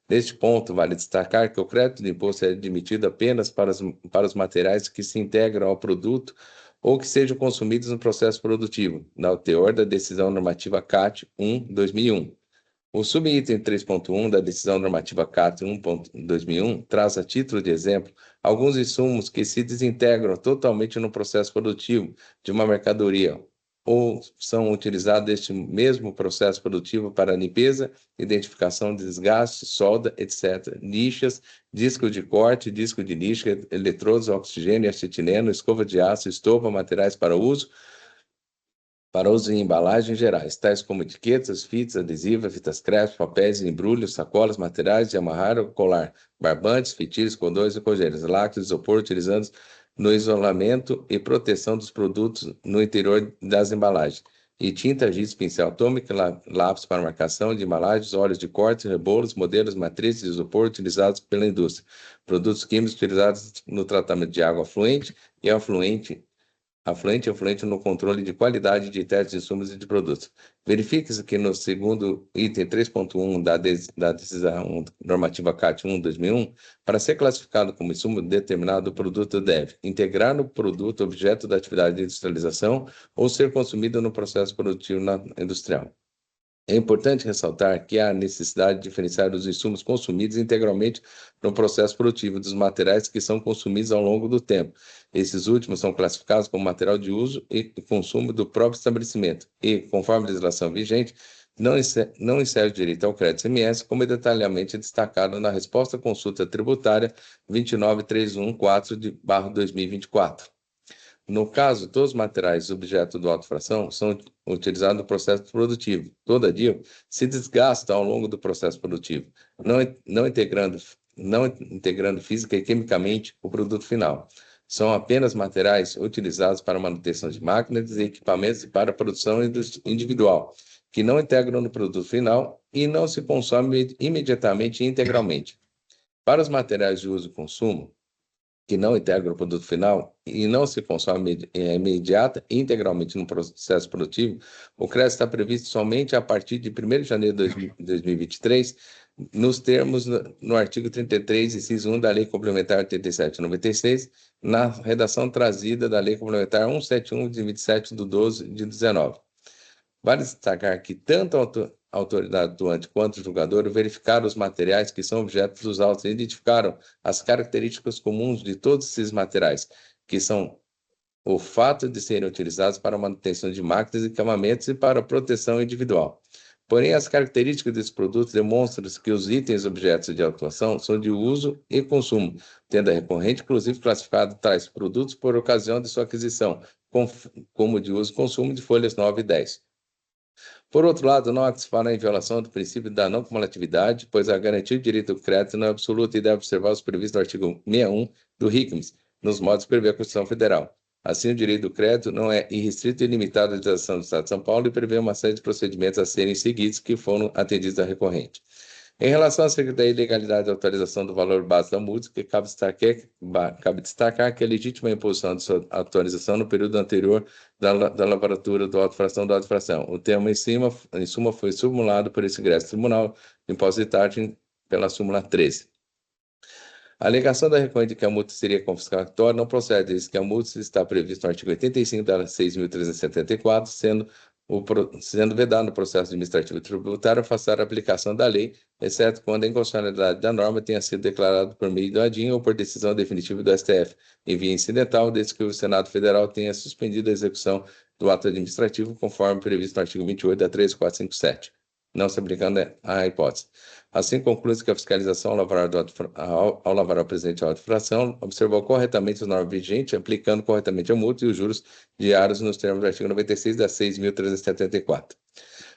S6: Neste ponto, vale destacar que o crédito de imposto é admitido apenas para os materiais que se integram ao produto ou que sejam consumidos no processo produtivo, no teor da decisão normativa CAT 1/2001. O subitem 3.1 da decisão normativa CAT 1/2001 traz a título de exemplo alguns insumos que se desintegram totalmente no processo produtivo de uma mercadoria ou são utilizados neste mesmo processo produtivo para limpeza, identificação de desgaste, solda, etc., lixas, disco de corte, disco de lixa, eletrodos, oxigênio, acetileno, escova de aço, estopa, materiais para uso em embalagens gerais, tais como etiquetas, fitas adesivas, fitas crepe, papéis, embrulhos, sacolas, materiais de amarrar ou colar, barbantes, fitilhos, condões e cojeiras, lácteos, isopor utilizados no isolamento e proteção dos produtos no interior das embalagens, e tinta, giz, pincel atômico, lápis para marcação de embalagens, óleos de corte, rebolos, modelos, matrizes de isopor utilizados pela indústria, produtos químicos utilizados no tratamento de água afluente e afluente no controle de qualidade de testes de insumos e de produtos. Verifique-se que no segundo item 3.1 da decisão normativa CAT 1/2001, para ser classificado como insumo determinado, o produto deve integrar no produto objeto da atividade de industrialização ou ser consumido no processo produtivo industrial. É importante ressaltar que há necessidade de diferenciar os insumos consumidos integralmente no processo produtivo dos materiais que são consumidos ao longo do tempo. Esses últimos são classificados como material de uso e consumo do próprio estabelecimento e, conforme a legislação vigente, não encerra o direito ao crédito ICMS, como é detalhadamente destacado na resposta à consulta tributária 29314/2024. No caso, todos os materiais objeto do auto-infração são utilizados no processo produtivo. Todavia, se desgastam ao longo do processo produtivo, não integrando física e quimicamente o produto final. São apenas materiais utilizados para manutenção de máquinas e equipamentos e para produção individual, que não integram no produto final e não se consomem imediatamente e integralmente. Para os materiais de uso e consumo, que não integram o produto final e não se consome imediata e integralmente no processo produtivo, o crédito está previsto somente a partir de 1º de janeiro de 2023, nos termos no artigo 33, inciso 1 da Lei Complementar 87/96, na redação trazida da Lei Complementar 171 de 27/12/19. Vale destacar que tanto a autoridade atuante quanto o julgador verificaram os materiais que são objeto dos autos e identificaram as características comuns de todos esses materiais, que são o fato de serem utilizados para manutenção de máquinas e equipamentos e para proteção individual. Porém, as características desses produtos demonstram que os itens objetos de autuação são de uso e consumo, tendo a recorrente, inclusive, classificado tais produtos por ocasião de sua aquisição, como de uso e consumo de folhas 9 e 10. Por outro lado, não há que se falar em violação do princípio da não cumulatividade, pois a garantia do direito do crédito não é absoluta e deve observar os previstos no artigo 61 do RICMES, nos modos que prevê a Constituição Federal. Assim, o direito do crédito não é irrestrito e limitado à legislação do Estado de São Paulo e prevê uma série de procedimentos a serem seguidos que foram atendidos à recorrente. Em relação à Secretaria de Legalidade e Autorização do valor base da multa, cabe destacar que é legítima a imposição de sua autorização no período anterior da lavratura do auto-fração da auto-fração. O tema em suma foi simulado por esse ingresso tribunal de imposto de taxa pela súmula 13. A alegação da recorrente de que a multa seria confiscatória não procede, visto que a multa está prevista no artigo 85 da 6.374, sendo vedado no processo administrativo tributário afastar a aplicação da lei, exceto quando a inconstitucionalidade da norma tenha sido declarada por meio do ADIM ou por decisão definitiva do STF, em via incidental, desde que o Senado Federal tenha suspendido a execução do ato administrativo, conforme previsto no artigo 28 da 13457, não se aplicando a hipótese. Assim, conclui-se que a fiscalização ao lavrar o presente a auto-infração observou corretamente as normas vigentes, aplicando corretamente a multa e os juros diários nos termos do artigo 96 da 6.374.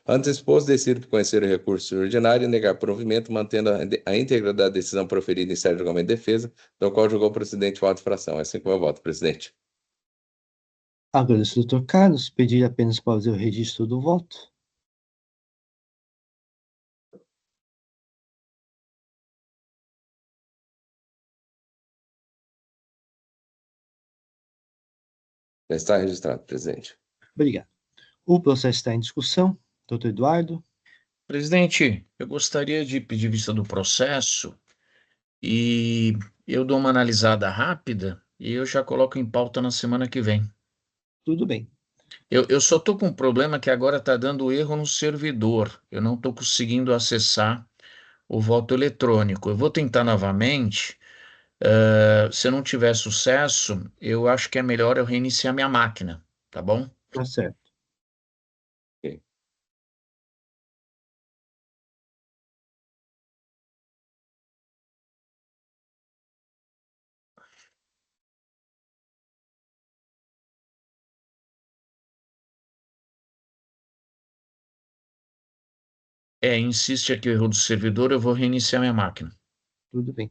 S6: Antes exposto, decido por conhecer o recurso ordinário e negar provimento, mantendo a íntegra da decisão proferida em sede de julgamento de defesa, do qual julgou o presidente o auto-infração. É assim como eu voto, presidente.
S2: Agradeço, doutor Carlos. Pedir apenas para fazer o registro do voto.
S6: Já está registrado, presidente.
S2: Obrigado. O processo está em discussão. Doutor Eduardo.
S3: Presidente, eu gostaria de pedir vista do processo e eu dou uma analisada rápida e eu já coloco em pauta na semana que vem.
S2: Tudo bem.
S3: Eu só estou com um problema que agora está dando erro no servidor. Eu não estou conseguindo acessar o voto eletrônico. Eu vou tentar novamente. Se eu não tiver sucesso, eu acho que é melhor eu reiniciar minha máquina, tá bom?
S2: Tá certo.
S6: Ok.
S3: Insiste aqui o erro do servidor, eu vou reiniciar minha máquina.
S2: Tudo bem.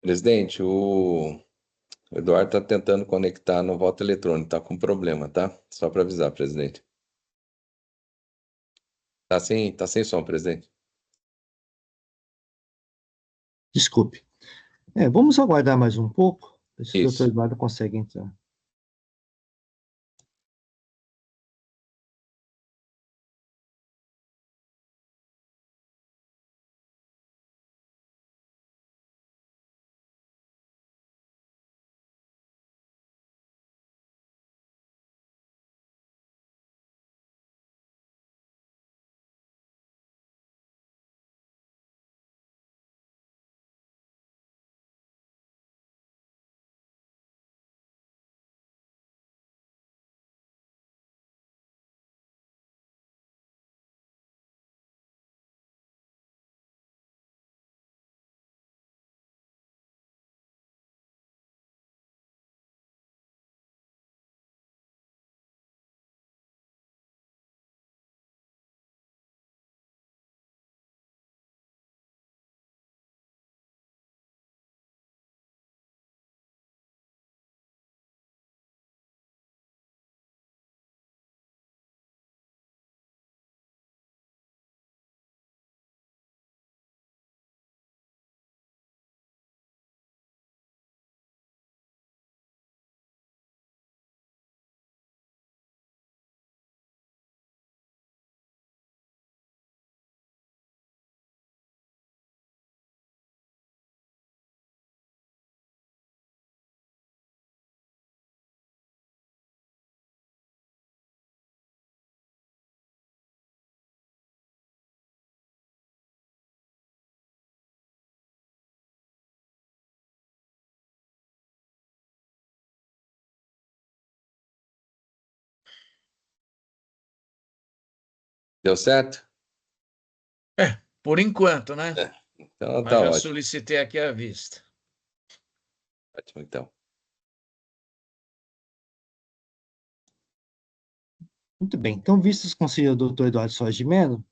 S6: Presidente, o Eduardo está tentando conectar no voto eletrônico, está com problema, tá? Só para avisar, presidente. Tá sem som, presidente.
S2: Desculpe. Vamos aguardar mais um pouco, ver se o
S6: Isso.
S2: doutor Eduardo consegue entrar.
S6: Deu certo?
S3: Por enquanto, né?
S6: Então
S3: Mas
S6: tá
S3: já
S6: ótimo.
S3: solicitei aqui a vista.
S6: Ótimo, então.
S2: Muito bem. Então, visto os conselheiros do doutor Eduardo Soares de Mello,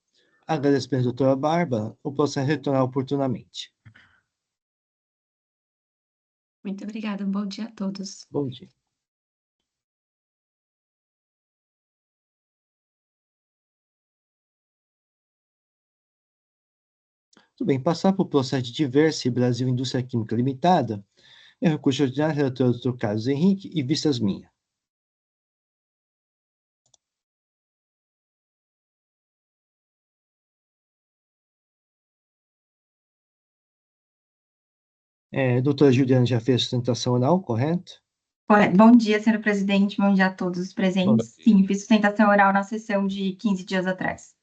S2: agradecimento à doutora Bárbara, o processo retornar oportunamente.
S7: Muito obrigada, um bom dia a todos.
S2: Bom dia. Tudo bem, passar para o processo de Diverse Brasil Indústria Química Limitada, é recurso ordinário, relator Dr. Carlos Henrique e vistas minhas. Doutora Juliana já fez a sustentação oral, correto?
S8: Correto. Bom dia, senhor presidente. Bom dia a todos os presentes.
S6: Bom dia.
S8: Sim, fiz sustentação oral na sessão de 15 dias atrás.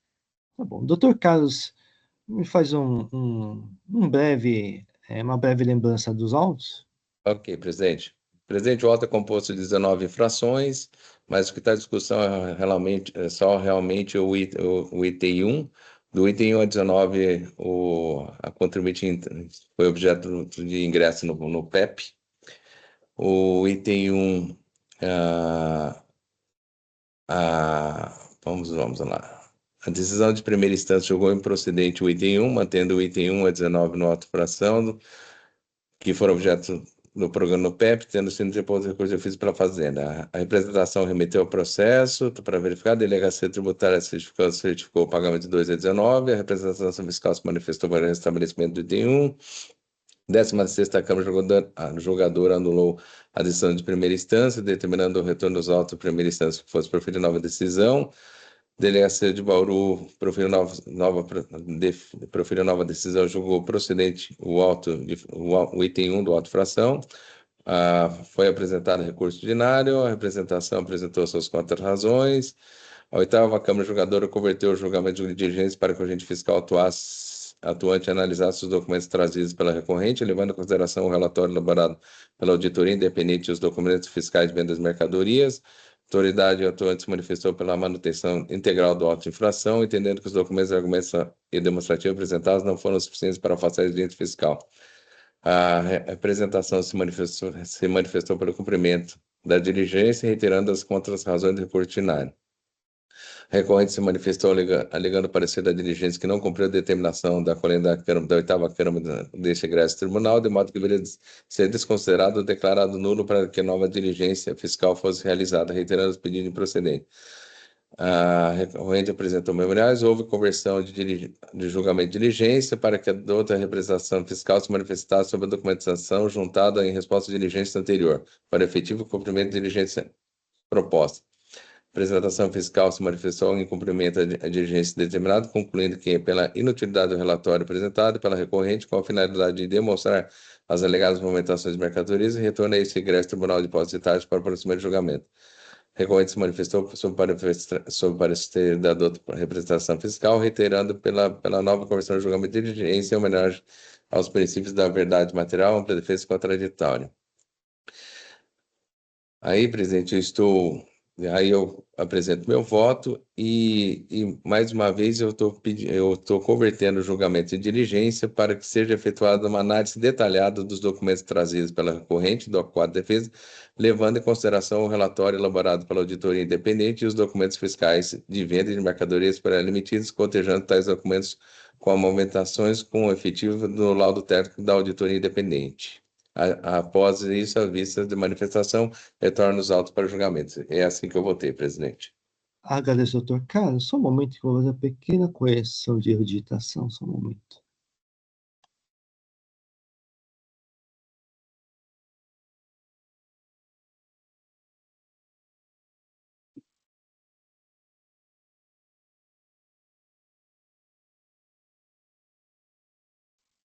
S2: Tá bom. Doutor Carlos, me faz uma breve lembrança dos autos?
S6: Ok, presidente. Presidente, o auto é composto de 19 infrações, mas o que está em discussão é só realmente o item 1. Do item 1 a 19, a contribuinte foi objeto de ingresso no PEP. O item 1, vamos lá. A decisão de primeira instância julgou improcedente o item 1, mantendo o item 1 a 19 no auto-infração, que foram objeto do programa no PEP, tendo sido deposto recurso de ofício pela Fazenda. A representação remeteu ao processo para verificar, a delegacia tributária certificou o pagamento de 2 a 19, a representação fiscal se manifestou para o restabelecimento do item 1, 16ª Câmara Julgadora anulou a decisão de primeira instância, determinando o retorno dos autos de primeira instância que fosse proferida nova decisão. Delegacia de Bauru proferiu nova decisão, julgou procedente o item 1 do auto-infração. Foi apresentado recurso ordinário, a representação apresentou suas contra-razões. A 8ª Câmara Julgadora converteu o julgamento de diligência para que o agente fiscal atuante analisasse os documentos trazidos pela recorrente, levando em consideração o relatório elaborado pela auditoria independente e os documentos fiscais de vendas de mercadorias. A autoridade atuante se manifestou pela manutenção integral do auto de infração, entendendo que os documentos, argumentos e demonstrativos apresentados não foram suficientes para afastar o exigente fiscal. A representação se manifestou pelo cumprimento da diligência, reiterando as contra-razões do recurso ordinário. Recorrente se manifestou alegando parecer da diligência que não cumpriu a determinação da colenda da oitava Câmara deste egresso tribunal, de modo que deveria ser desconsiderado ou declarado nulo para que nova diligência fiscal fosse realizada, reiterando os pedidos improcedentes. A recorrente apresentou memoriais, houve conversão de julgamento de diligência para que a outra representação fiscal se manifestasse sobre a documentação juntada em resposta à diligência anterior, para efetivo cumprimento de diligência proposta. A apresentação fiscal se manifestou em cumprimento à diligência determinada, concluindo que, pela inutilidade do relatório apresentado pela recorrente, com a finalidade de demonstrar as alegadas movimentações de mercadorias, retorna a esse egresso Tribunal de Depósitos e Taxas para o prosseguimento de julgamento. A recorrente se manifestou sob parecer da outra representação fiscal, reiterando pela nova conversão de julgamento de diligência em homenagem aos princípios da verdade material, ampla defesa e contraditória. Aí, presidente, eu apresento meu voto e mais uma vez eu estou convertendo o julgamento em diligência para que seja efetuada uma análise detalhada dos documentos trazidos pela recorrente do quadro de defesa, levando em consideração o relatório elaborado pela auditoria independente e os documentos fiscais de venda de mercadorias para emitidos, cotejando tais documentos com movimentações com o efetivo do laudo técnico da auditoria independente. Após isso, a vista de manifestação, retorna os autos para julgamento. É assim que eu votei, presidente.
S2: Agradeço, doutor Carlos. Só um momento que eu vou fazer uma pequena correção de erro de digitação. Só um momento.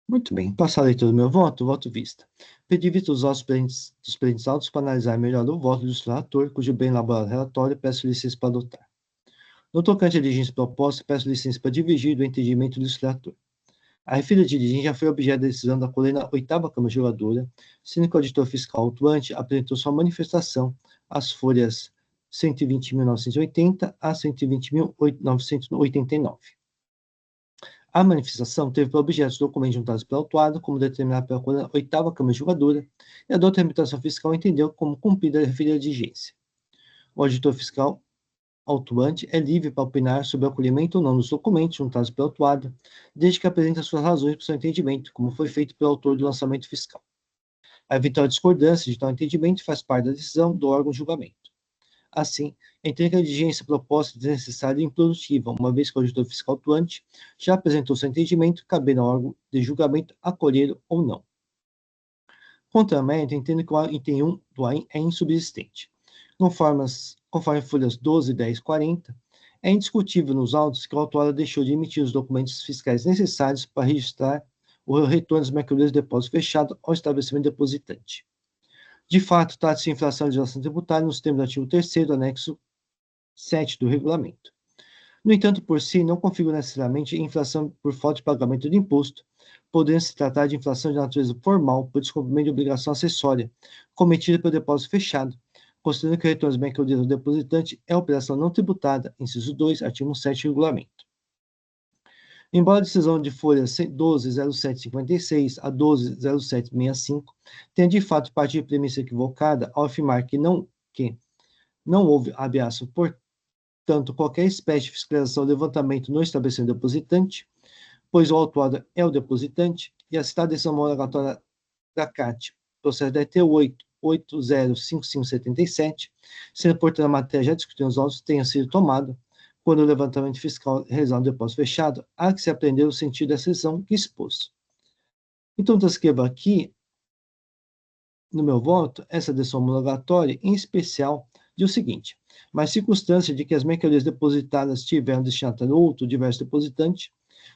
S2: Muito bem, passada a leitura do meu voto, voto vista. Pedi vista dos autos dos presentes autos para analisar melhor o voto do relator, cujo bem elaborado relatório, peço licença para adotar. No tocante à diligência proposta, peço licença para divergir do entendimento do relator. A referida diligência já foi objeto da decisão da colena oitava Câmara Julgadora, sendo que o auditor fiscal autuante apresentou sua manifestação às folhas 120.980 a 120.989. A manifestação teve por objeto os documentos juntados pela autuada, como determinado pela coluna oitava Câmara Julgadora, e a douta tramitação fiscal entendeu como cumprida a referida diligência. O auditor fiscal autuante é livre para opinar sobre o acolhimento ou não dos documentos juntados pela autuada, desde que apresente as suas razões para o seu entendimento, como foi feito pelo autor do lançamento fiscal. A eventual discordância de tal entendimento faz parte da decisão do órgão de julgamento. Assim, entendo que a diligência proposta é desnecessária e improdutiva, uma vez que o auditor fiscal atuante já apresentou seu entendimento, cabendo ao órgão de julgamento acolher ou não. Contramento, entendo que o item 1 do AIM é insubsistente. Conforme folhas 12, 10 e 40, é indiscutível nos autos que a autuada deixou de emitir os documentos fiscais necessários para registrar o retorno das mercadorias de depósito fechado ao estabelecimento depositante. De fato, trata-se de infração de legislação tributária nos termos do artigo 3º do anexo 7 do regulamento. No entanto, por si, não configura necessariamente infração por falta de pagamento de imposto, podendo se tratar de infração de natureza formal por descumprimento de obrigação acessória, cometida pelo depósito fechado, considerando que o retorno das mercadorias ao depositante é operação não tributada, inciso 2, artigo 7 do regulamento. Embora a decisão de folha 12.0756 a 12.0765 tenha de fato partido de premissa equivocada ao afirmar que não houve habeas, portanto, qualquer espécie de fiscalização ou levantamento no estabelecimento depositante, pois o autuado é o depositante, e a citada decisão homologatória da CAT, processo da ET 805577, sendo, portanto, a matéria já discutida nos autos, tenha sido tomada, quando o levantamento fiscal realizado no depósito fechado, há que se aprender o sentido da decisão que expôs. Então, transcrevo aqui, no meu voto, essa decisão homologatória, em especial, diz o seguinte: mas circunstância de que as mercadorias depositadas tiveram destinatário outro diverso depositante,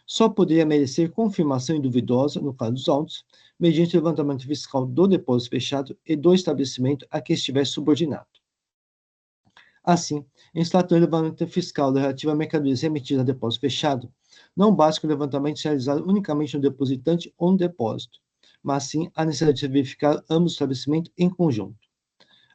S2: só poderia merecer confirmação duvidosa, no caso dos autos, mediante o levantamento fiscal do depósito fechado e do estabelecimento a que estivesse subordinado. Assim, em se tratando de levantamento fiscal relativo a mercadorias remetidas a depósito fechado, não basta que o levantamento seja realizado unicamente no depositante ou no depósito, mas sim a necessidade de verificar ambos os estabelecimentos em conjunto.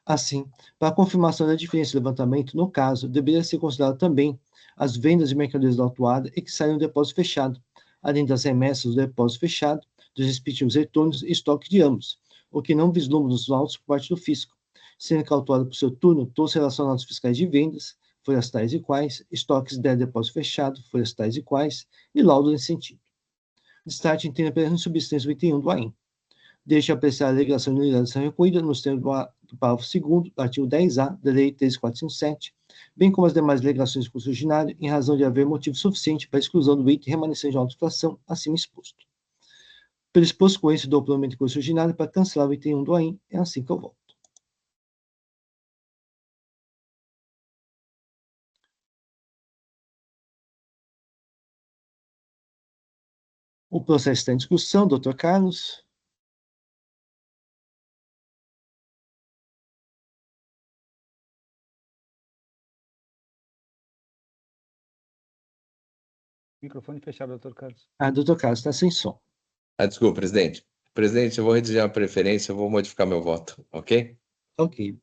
S2: Assim, para a confirmação da diferença de levantamento, no caso, deveria ser considerado também as vendas de mercadorias da autuada e que saíram do depósito fechado, além das remessas do depósito fechado, dos respectivos retornos e estoque de ambos, o que não vislumbra nos autos por parte do fisco, sendo que a autuada, por seu turno, trouxe relacionados fiscais de vendas, folhas tais e quais, estoques de depósito fechado, folhas tais e quais, e laudo nesse sentido. Destaque entende apenas substância do item 1 do AIM. Deixa apreciar a alegação de nulidade ser recolhida nos termos do parágrafo 2º do artigo 10A da Lei 13.457, bem como as demais alegações do curso originário, em razão de haver motivo suficiente para a exclusão do item remanescente de autoinflação acima exposto. Pelo exposto com esse dou provimento do curso originário para cancelar o item 1 do AIM, é assim que eu voto. O processo está em discussão, doutor Carlos.
S5: Microfone fechado, doutor Carlos.
S2: Doutor Carlos está sem som.
S6: Desculpa, presidente. Presidente, eu vou redigir a preferência, eu vou modificar meu voto, ok?
S2: Ok.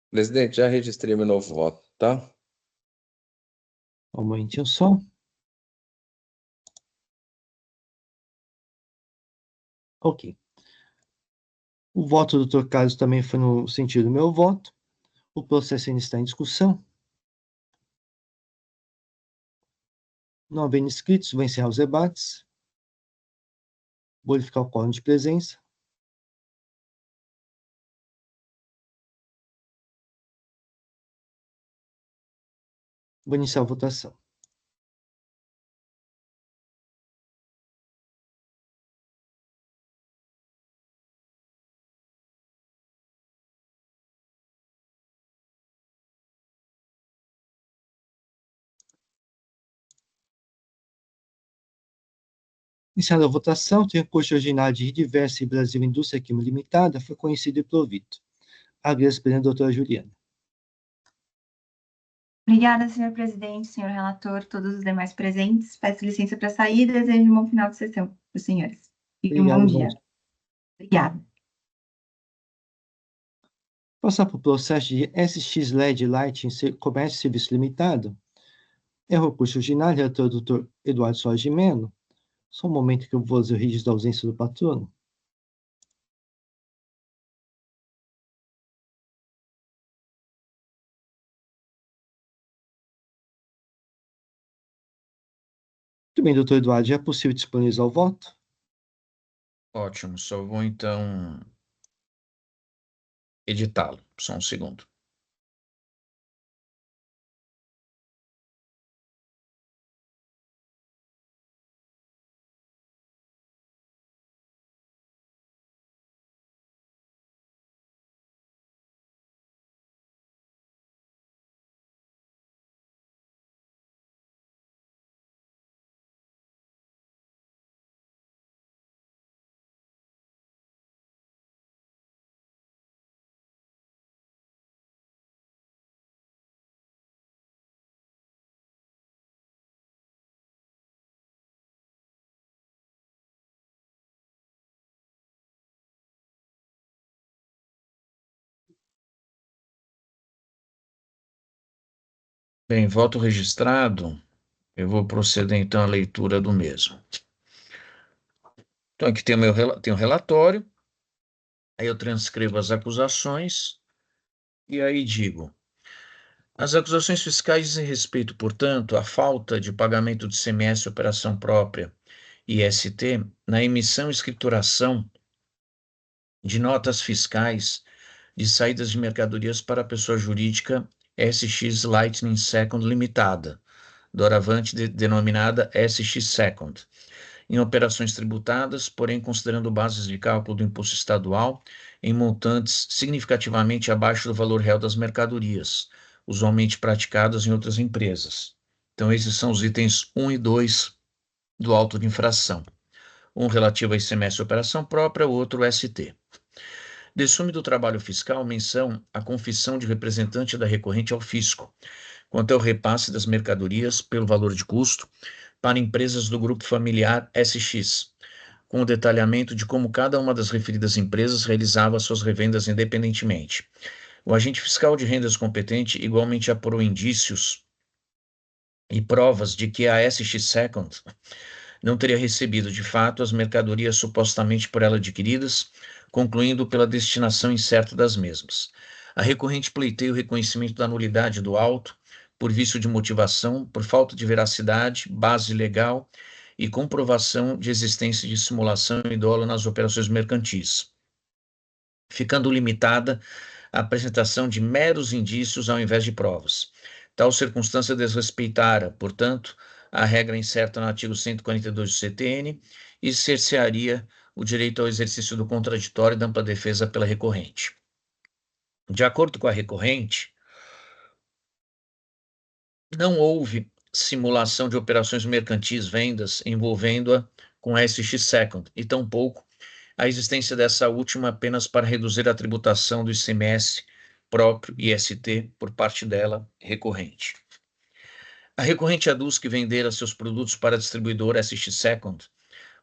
S6: Presidente, já registrei meu novo voto, tá?
S2: Aumente o som. Ok. O voto do doutor Carlos também foi no sentido do meu voto. O processo ainda está em discussão. Não havendo inscritos, vou encerrar os debates. Vou verificar o quórum de presença. Vou iniciar a votação. Iniciada a votação, tem o recurso originário de Diversa e Brasil Indústria Química Limitada, foi conhecido e provito. Agradeço, presidente, doutora Juliana.
S8: Obrigada, senhor presidente, senhor relator, todos os demais presentes. Peço licença para sair e desejo um bom final de sessão para os senhores. E um bom dia. Obrigada.
S2: Passar para o processo de SX LED Lighting Comércio e Serviço Limitado. É o recurso originário, relator doutor Eduardo Soares de Mello. Só um momento que eu vou fazer o registro da ausência do patrono. Muito bem, doutor Eduardo, já é possível disponibilizar o voto?
S3: Ótimo, só vou então editá-lo. Só um segundo. Bem, voto registrado. Eu vou proceder, então, à leitura do mesmo. Então, aqui tem o relatório, aí eu transcrevo as acusações, e aí digo: as acusações fiscais dizem respeito, portanto, à falta de pagamento de ICMS operação própria e IST na emissão e escrituração de notas fiscais de saídas de mercadorias para a pessoa jurídica SX Lightning Second Limitada, doravante denominada SX Second, em operações tributadas, porém considerando bases de cálculo do imposto estadual em montantes significativamente abaixo do valor real das mercadorias, usualmente praticadas em outras empresas. Então, esses são os itens 1 e 2 do auto de infração. Um relativo a ICMS operação própria, o outro ST. Dessume do trabalho fiscal menção à confissão de representante da recorrente ao fisco, quanto ao repasse das mercadorias pelo valor de custo para empresas do grupo familiar SX, com o detalhamento de como cada uma das referidas empresas realizava suas revendas independentemente. O agente fiscal de rendas competente igualmente apurou indícios e provas de que a SX Second não teria recebido de fato as mercadorias supostamente por ela adquiridas, concluindo pela destinação incerta das mesmas. A recorrente pleiteia o reconhecimento da nulidade do auto por vício de motivação, por falta de veracidade, base legal e comprovação de existência de simulação e dolo nas operações mercantis, ficando limitada à apresentação de meros indícios ao invés de provas. Tal circunstância desrespeitara, portanto, a regra incerta no artigo 142 do CTN e cercearia o direito ao exercício do contraditório e da ampla defesa pela recorrente. De acordo com a recorrente, não houve simulação de operações mercantis vendas envolvendo-a com a SX Second, e tampouco a existência dessa última apenas para reduzir a tributação do ICMS próprio IST por parte dela, recorrente. A recorrente aduz que vendera seus produtos para a distribuidora SX Second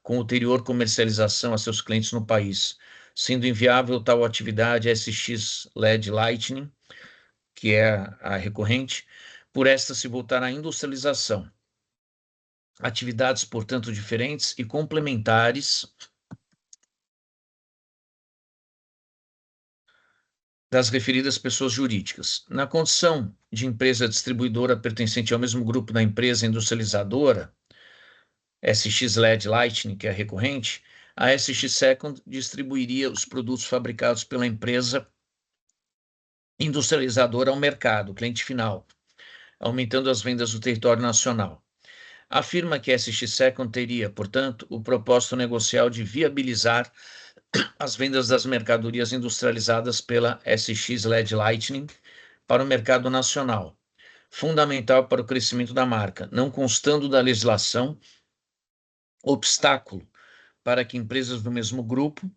S3: com ulterior comercialização a seus clientes no país, sendo inviável tal atividade SX LED Lightning, que é a recorrente, por esta se voltar à industrialização. Atividades, portanto, diferentes e complementares das referidas pessoas jurídicas. Na condição de empresa distribuidora pertencente ao mesmo grupo da empresa industrializadora, SX LED Lightning, que é a recorrente, a SX Second distribuiria os produtos fabricados pela empresa industrializadora ao mercado, cliente final, aumentando as vendas no território nacional. Afirma que a SX Second teria, portanto, o propósito negocial de viabilizar as vendas das mercadorias industrializadas pela SX LED Lightning para o mercado nacional, fundamental para o crescimento da marca, não constando da legislação obstáculo para que empresas do mesmo grupo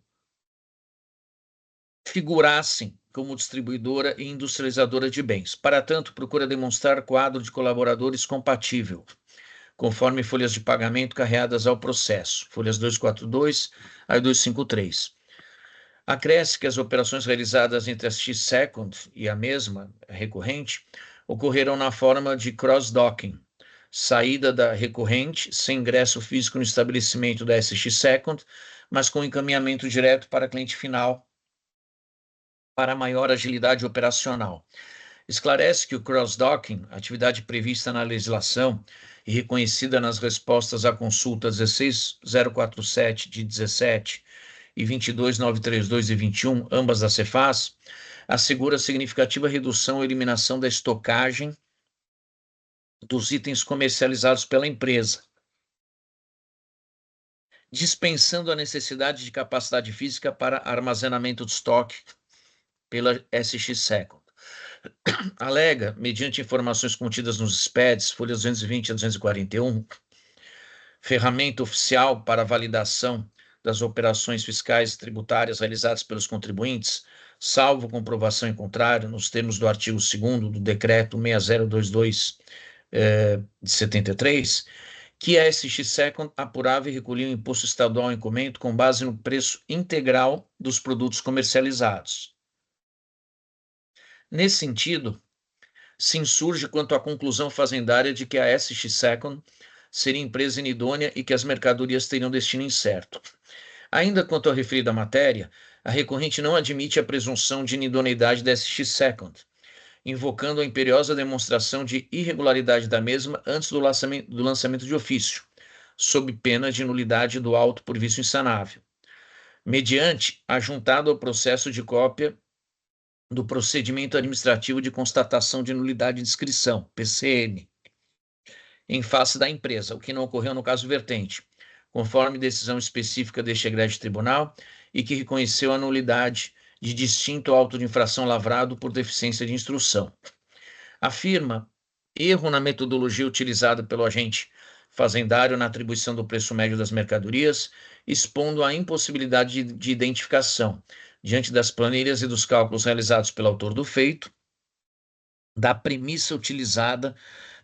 S3: figurassem como distribuidora e industrializadora de bens. Para tanto, procura demonstrar quadro de colaboradores compatível, conforme folhas de pagamento carreadas ao processo, folhas 242 a 253. Acresce que as operações realizadas entre a SX Second e a mesma recorrente ocorreram na forma de cross-docking, saída da recorrente sem ingresso físico no estabelecimento da SX Second, mas com encaminhamento direto para cliente final para maior agilidade operacional. Esclarece que o cross-docking, atividade prevista na legislação e reconhecida nas respostas à consulta 16047 de 17 e 22932 e 21, ambas da Cefaz, assegura significativa redução ou eliminação da estocagem dos itens comercializados pela empresa, dispensando a necessidade de capacidade física para armazenamento de estoque pela SX Second. Alega, mediante informações contidas nos SPEDs, folhas 220 a 241, ferramenta oficial para validação das operações fiscais e tributárias realizadas pelos contribuintes, salvo comprovação em contrário, nos termos do artigo 2º do Decreto 6022 de 73, que a SX Second apurava e recolhia o imposto estadual em comento com base no preço integral dos produtos comercializados. Nesse sentido, se insurge quanto à conclusão fazendária de que a SX Second seria empresa inidônea e que as mercadorias teriam destino incerto. Ainda quanto à referida matéria, a recorrente não admite a presunção de inidoneidade da SX Second, invocando a imperiosa demonstração de irregularidade da mesma antes do lançamento de ofício, sob pena de nulidade do auto por vício insanável, mediante ajuntado ao processo de cópia do procedimento administrativo de constatação de nulidade de inscrição, PCN, em face da empresa, o que não ocorreu no caso vertente, conforme decisão específica deste egrégio tribunal, e que reconheceu a nulidade de distinto auto de infração lavrado por deficiência de instrução. Afirma erro na metodologia utilizada pelo agente fazendário na atribuição do preço médio das mercadorias, expondo a impossibilidade de identificação, diante das planilhas e dos cálculos realizados pelo autor do feito, da premissa utilizada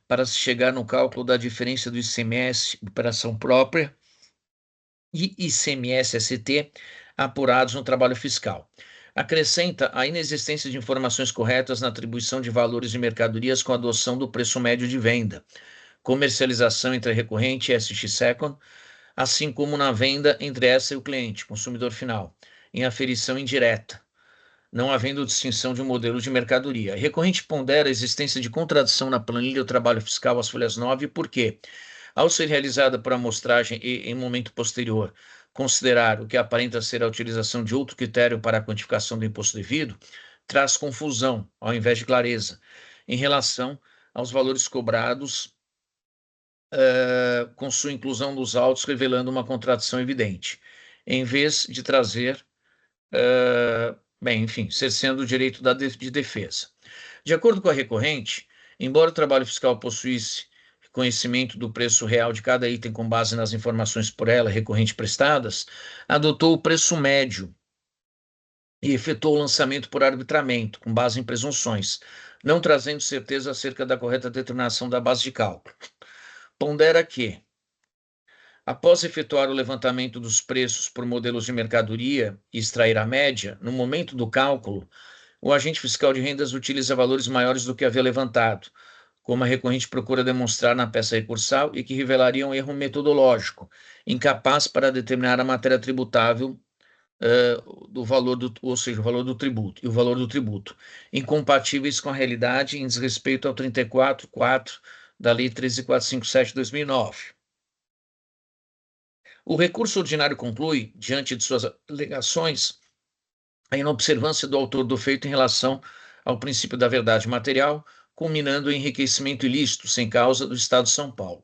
S3: para se chegar no cálculo da diferença do ICMS, operação própria, e ICMS-ST, apurados no trabalho fiscal. Acrescenta a inexistência de informações corretas na atribuição de valores de mercadorias com a adoção do preço médio de venda, comercialização entre a recorrente e SX Second, assim como na venda entre essa e o cliente, consumidor final, em aferição indireta, não havendo distinção de um modelo de mercadoria. A recorrente pondera a existência de contradição na planilha do trabalho fiscal às folhas 9, porque, ao ser realizada por amostragem e, em momento posterior, considerar o que aparenta ser a utilização de outro critério para a quantificação do imposto devido, traz confusão, ao invés de clareza, em relação aos valores cobrados com sua inclusão nos autos, revelando uma contradição evidente, em vez de trazer, cerceando o direito de defesa. De acordo com a recorrente, embora o trabalho fiscal possuísse conhecimento do preço real de cada item com base nas informações por ela recorrente prestadas, adotou o preço médio e efetuou o lançamento por arbitramento, com base em presunções, não trazendo certeza acerca da correta determinação da base de cálculo. Pondera que, após efetuar o levantamento dos preços por modelos de mercadoria e extrair a média, no momento do cálculo, o agente fiscal de rendas utiliza valores maiores do que havia levantado, como a recorrente procura demonstrar na peça recursal, e que revelaria um erro metodológico, incapaz para determinar a matéria tributável do valor ou seja, o valor do tributo e o valor do tributo, incompatíveis com a realidade em desrespeito ao 34.4 da Lei 13.457 de 2009. O recurso ordinário conclui, diante de suas alegações, a inobservância do autor do feito em relação ao princípio da verdade material, culminando em enriquecimento ilícito, sem causa, do Estado de São Paulo.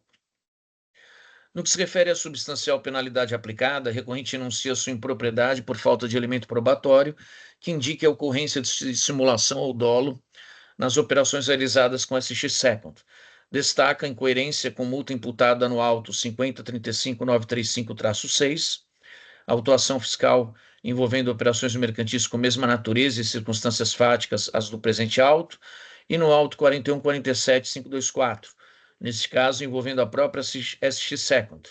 S3: No que se refere à substancial penalidade aplicada, a recorrente enuncia sua impropriedade por falta de elemento probatório que indique a ocorrência de simulação ou dolo nas operações realizadas com SX Second. Destaca a incoerência com multa imputada no auto 50.35.935-6, autuação fiscal envolvendo operações mercantis com mesma natureza e circunstâncias fáticas às do presente auto, e no auto 41.47.524, neste caso envolvendo a própria SX Second,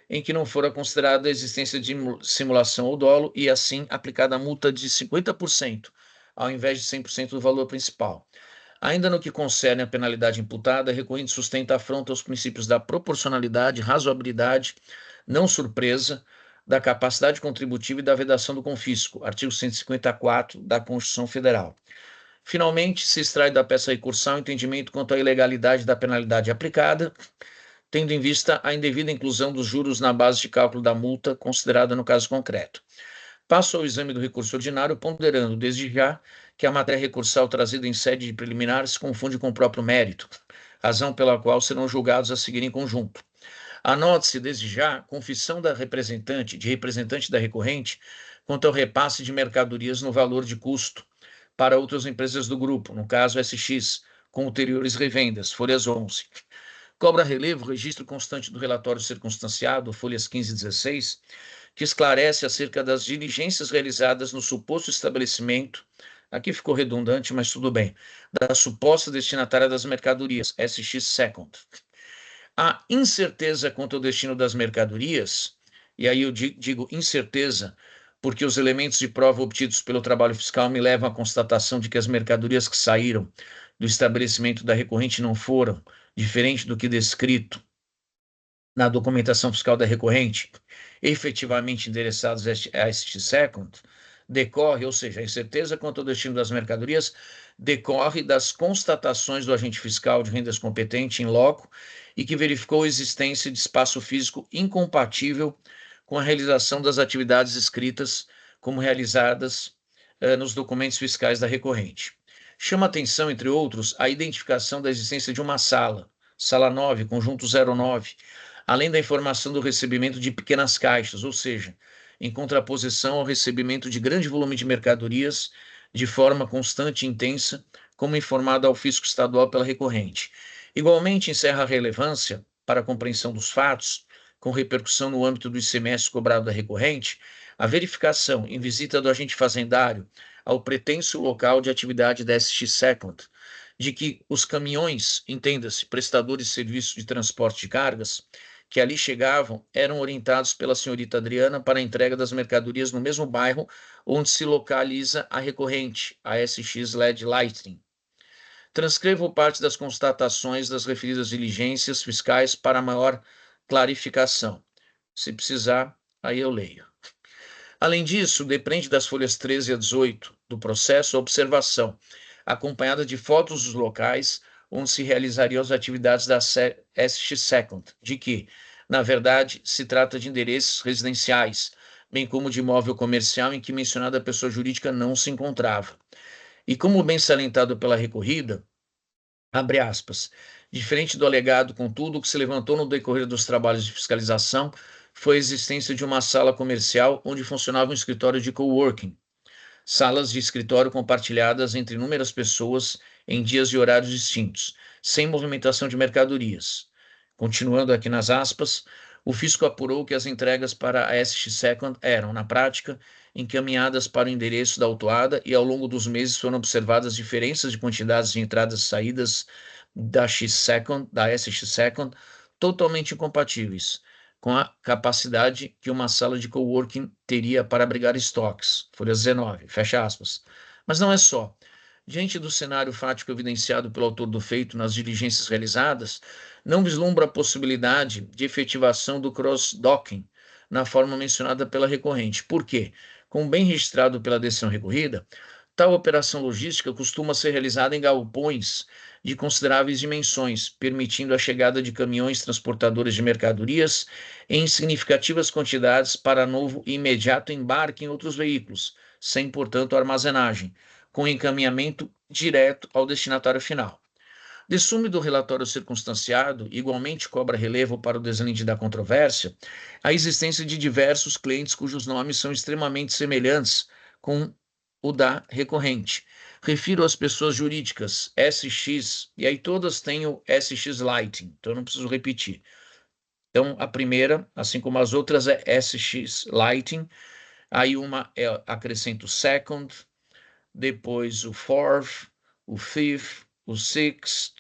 S3: em que não fora considerada a existência de simulação ou dolo e, assim, aplicada a multa de 50%, ao invés de 100% do valor principal. Ainda no que concerne a penalidade imputada, a recorrente sustenta a afronta aos princípios da proporcionalidade, razoabilidade, não surpresa, da capacidade contributiva e da vedação do confisco, artigo 154 da Constituição Federal. Finalmente, se extrai da peça recursal entendimento quanto à ilegalidade da penalidade aplicada, tendo em vista a indevida inclusão dos juros na base de cálculo da multa considerada no caso concreto. Passo ao exame do recurso ordinário, ponderando, desde já, que a matéria recursal trazida em sede de preliminar se confunde com o próprio mérito, razão pela qual serão julgados a seguir em conjunto. Anote-se, desde já, confissão da representante da recorrente quanto ao repasse de mercadorias no valor de custo para outras empresas do grupo, no caso SX, com ulteriores revendas, folhas 11. Cobra relevo o registro constante do relatório circunstanciado, folhas 15 e 16, que esclarece acerca das diligências realizadas no suposto estabelecimento, aqui ficou redundante, mas tudo bem, da suposta destinatária das mercadorias, SX Second. A incerteza quanto ao destino das mercadorias, e aí eu digo incerteza, porque os elementos de prova obtidos pelo trabalho fiscal me levam à constatação de que as mercadorias que saíram do estabelecimento da recorrente não foram, diferente do que descrito na documentação fiscal da recorrente, efetivamente endereçados a este second, decorre, ou seja, a incerteza quanto ao destino das mercadorias decorre das constatações do agente fiscal de rendas competente em loco e que verificou a existência de espaço físico incompatível com a realização das atividades escritas como realizadas nos documentos fiscais da recorrente. Chama atenção, entre outros, a identificação da existência de uma sala 9, conjunto 09, além da informação do recebimento de pequenas caixas, ou seja, em contraposição ao recebimento de grande volume de mercadorias de forma constante e intensa, como informado ao fisco estadual pela recorrente. Igualmente, encerra a relevância para a compreensão dos fatos, com repercussão no âmbito do ICMS cobrado da recorrente, a verificação em visita do agente fazendário ao pretenso local de atividade da SX Second, de que os caminhões, entenda-se, prestadores de serviços de transporte de cargas, que ali chegavam, eram orientados pela senhorita Adriana para a entrega das mercadorias no mesmo bairro onde se localiza a recorrente, a SX LED Lighting. Transcrevo parte das constatações das referidas diligências fiscais para maior clarificação. Se precisar, aí eu leio. Além disso, depende das folhas 13 a 18 do processo a observação, acompanhada de fotos dos locais onde se realizariam as atividades da SX Second, de que, na verdade, se trata de endereços residenciais, bem como de imóvel comercial em que mencionada pessoa jurídica não se encontrava. E como bem salientado pela recorrida, abre aspas, diferente do alegado, contudo, o que se levantou no decorrer dos trabalhos de fiscalização foi a existência de uma sala comercial onde funcionava um escritório de coworking, salas de escritório compartilhadas entre inúmeras pessoas em dias e horários distintos, sem movimentação de mercadorias. Continuando aqui nas aspas, o fisco apurou que as entregas para a SX Second eram, na prática, encaminhadas para o endereço da autuada e ao longo dos meses foram observadas diferenças de quantidades de entradas e saídas da SX Second totalmente incompatíveis com a capacidade que uma sala de coworking teria para abrigar estoques. Folha 19, fecha aspas. Mas não é só. Diante do cenário fático evidenciado pelo autor do feito nas diligências realizadas, não vislumbra a possibilidade de efetivação do cross-docking na forma mencionada pela recorrente. Por quê? Como bem registrado pela decisão recorrida, tal operação logística costuma ser realizada em galpões de consideráveis dimensões, permitindo a chegada de caminhões transportadores de mercadorias em significativas quantidades para novo e imediato embarque em outros veículos, sem, portanto, armazenagem, com encaminhamento direto ao destinatário final. De sume do relatório circunstanciado, igualmente cobra relevo para o deslinde da controvérsia, a existência de diversos clientes cujos nomes são extremamente semelhantes com o da recorrente. Refiro às pessoas jurídicas SX, e aí todas têm o SX Lighting, então eu não preciso repetir. Então, a primeira, assim como as outras, é SX Lighting, aí uma acrescento Second, depois o Fourth, o Fifth, o Sixth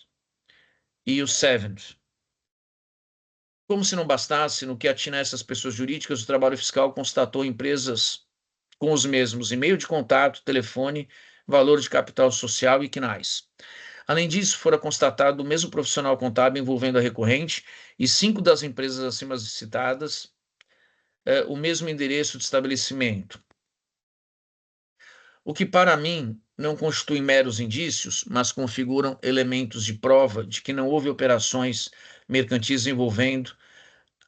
S3: e o Seventh. Como se não bastasse, no que atina a essas pessoas jurídicas, o trabalho fiscal constatou empresas com os mesmos e-mail de contato, telefone, valor de capital social e quinais. Além disso, fora constatado o mesmo profissional contábil envolvendo a recorrente e 5 das empresas acima citadas, o mesmo endereço de estabelecimento. O que para mim não constitui meros indícios, mas configuram elementos de prova de que não houve operações mercantis envolvendo